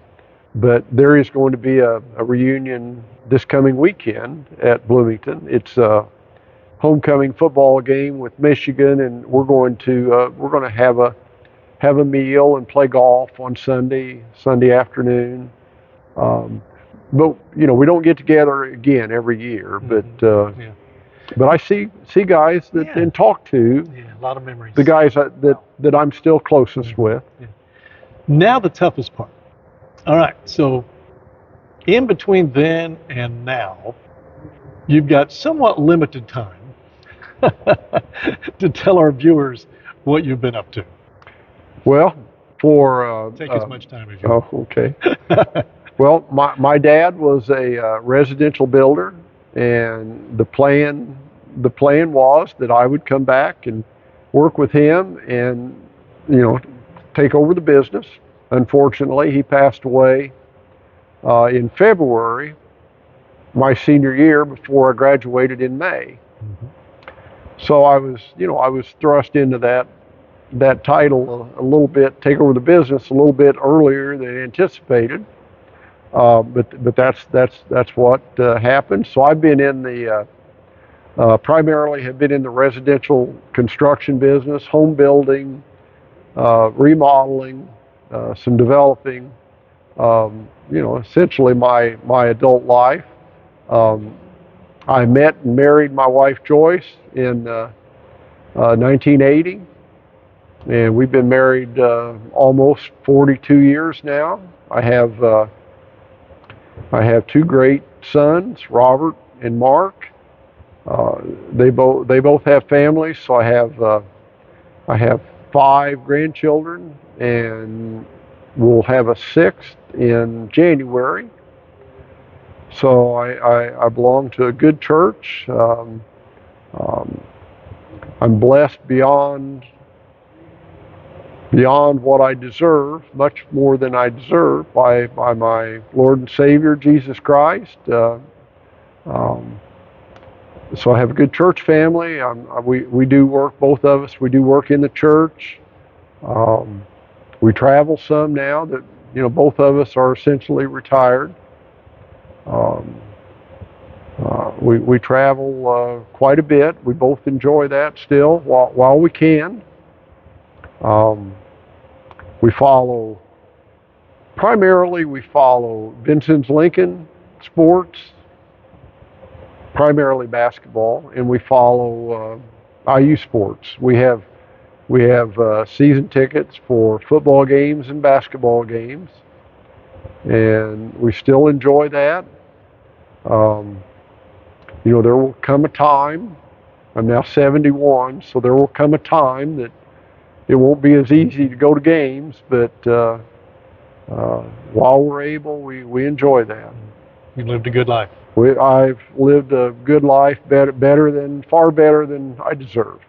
but there is going to be a reunion this coming weekend at Bloomington. It's a homecoming football game with Michigan, and we're going to have a meal and play golf on Sunday afternoon. But we don't get together again every year. But I see guys and talk to. Yeah, a lot of memories. The guys that I'm still closest with. Yeah. Now the toughest part. All right, so in between then and now, you've got somewhat limited time to tell our viewers what you've been up to. Well, take as much time as you want. Oh, okay. Well, my dad was a residential builder, and the plan was that I would come back and work with him and take over the business. Unfortunately, he passed away in February, my senior year, before I graduated in May. So I was thrust into that title a little bit, take over the business a little bit earlier than anticipated. But that's what happened. So I've been in the primarily have been in the residential construction business, home building, remodeling, some developing. Essentially my adult life. I met and married my wife Joyce in 1980. and we've been married almost 42 years now. I have two great sons, Robert and Mark. They both have families, so I have five grandchildren, and we'll have a sixth in January. So I belong to a good church. Um, I'm blessed beyond what I deserve, much more than I deserve, by my Lord and Savior Jesus Christ. Um, so I have a good church family. We do work, both of us. We do work in the church. Um, we travel some now that both of us are essentially retired. Um, we travel quite a bit. We both enjoy that still while we can. Um, we follow primarily Vincennes Lincoln sports, primarily basketball, and we follow IU sports. We have season tickets for football games and basketball games, and we still enjoy that. There will come a time. I'm now 71, so there will come a time that it won't be as easy to go to games, but while we're able, we enjoy that. You lived a good life. I've lived a good life, far better than I deserve.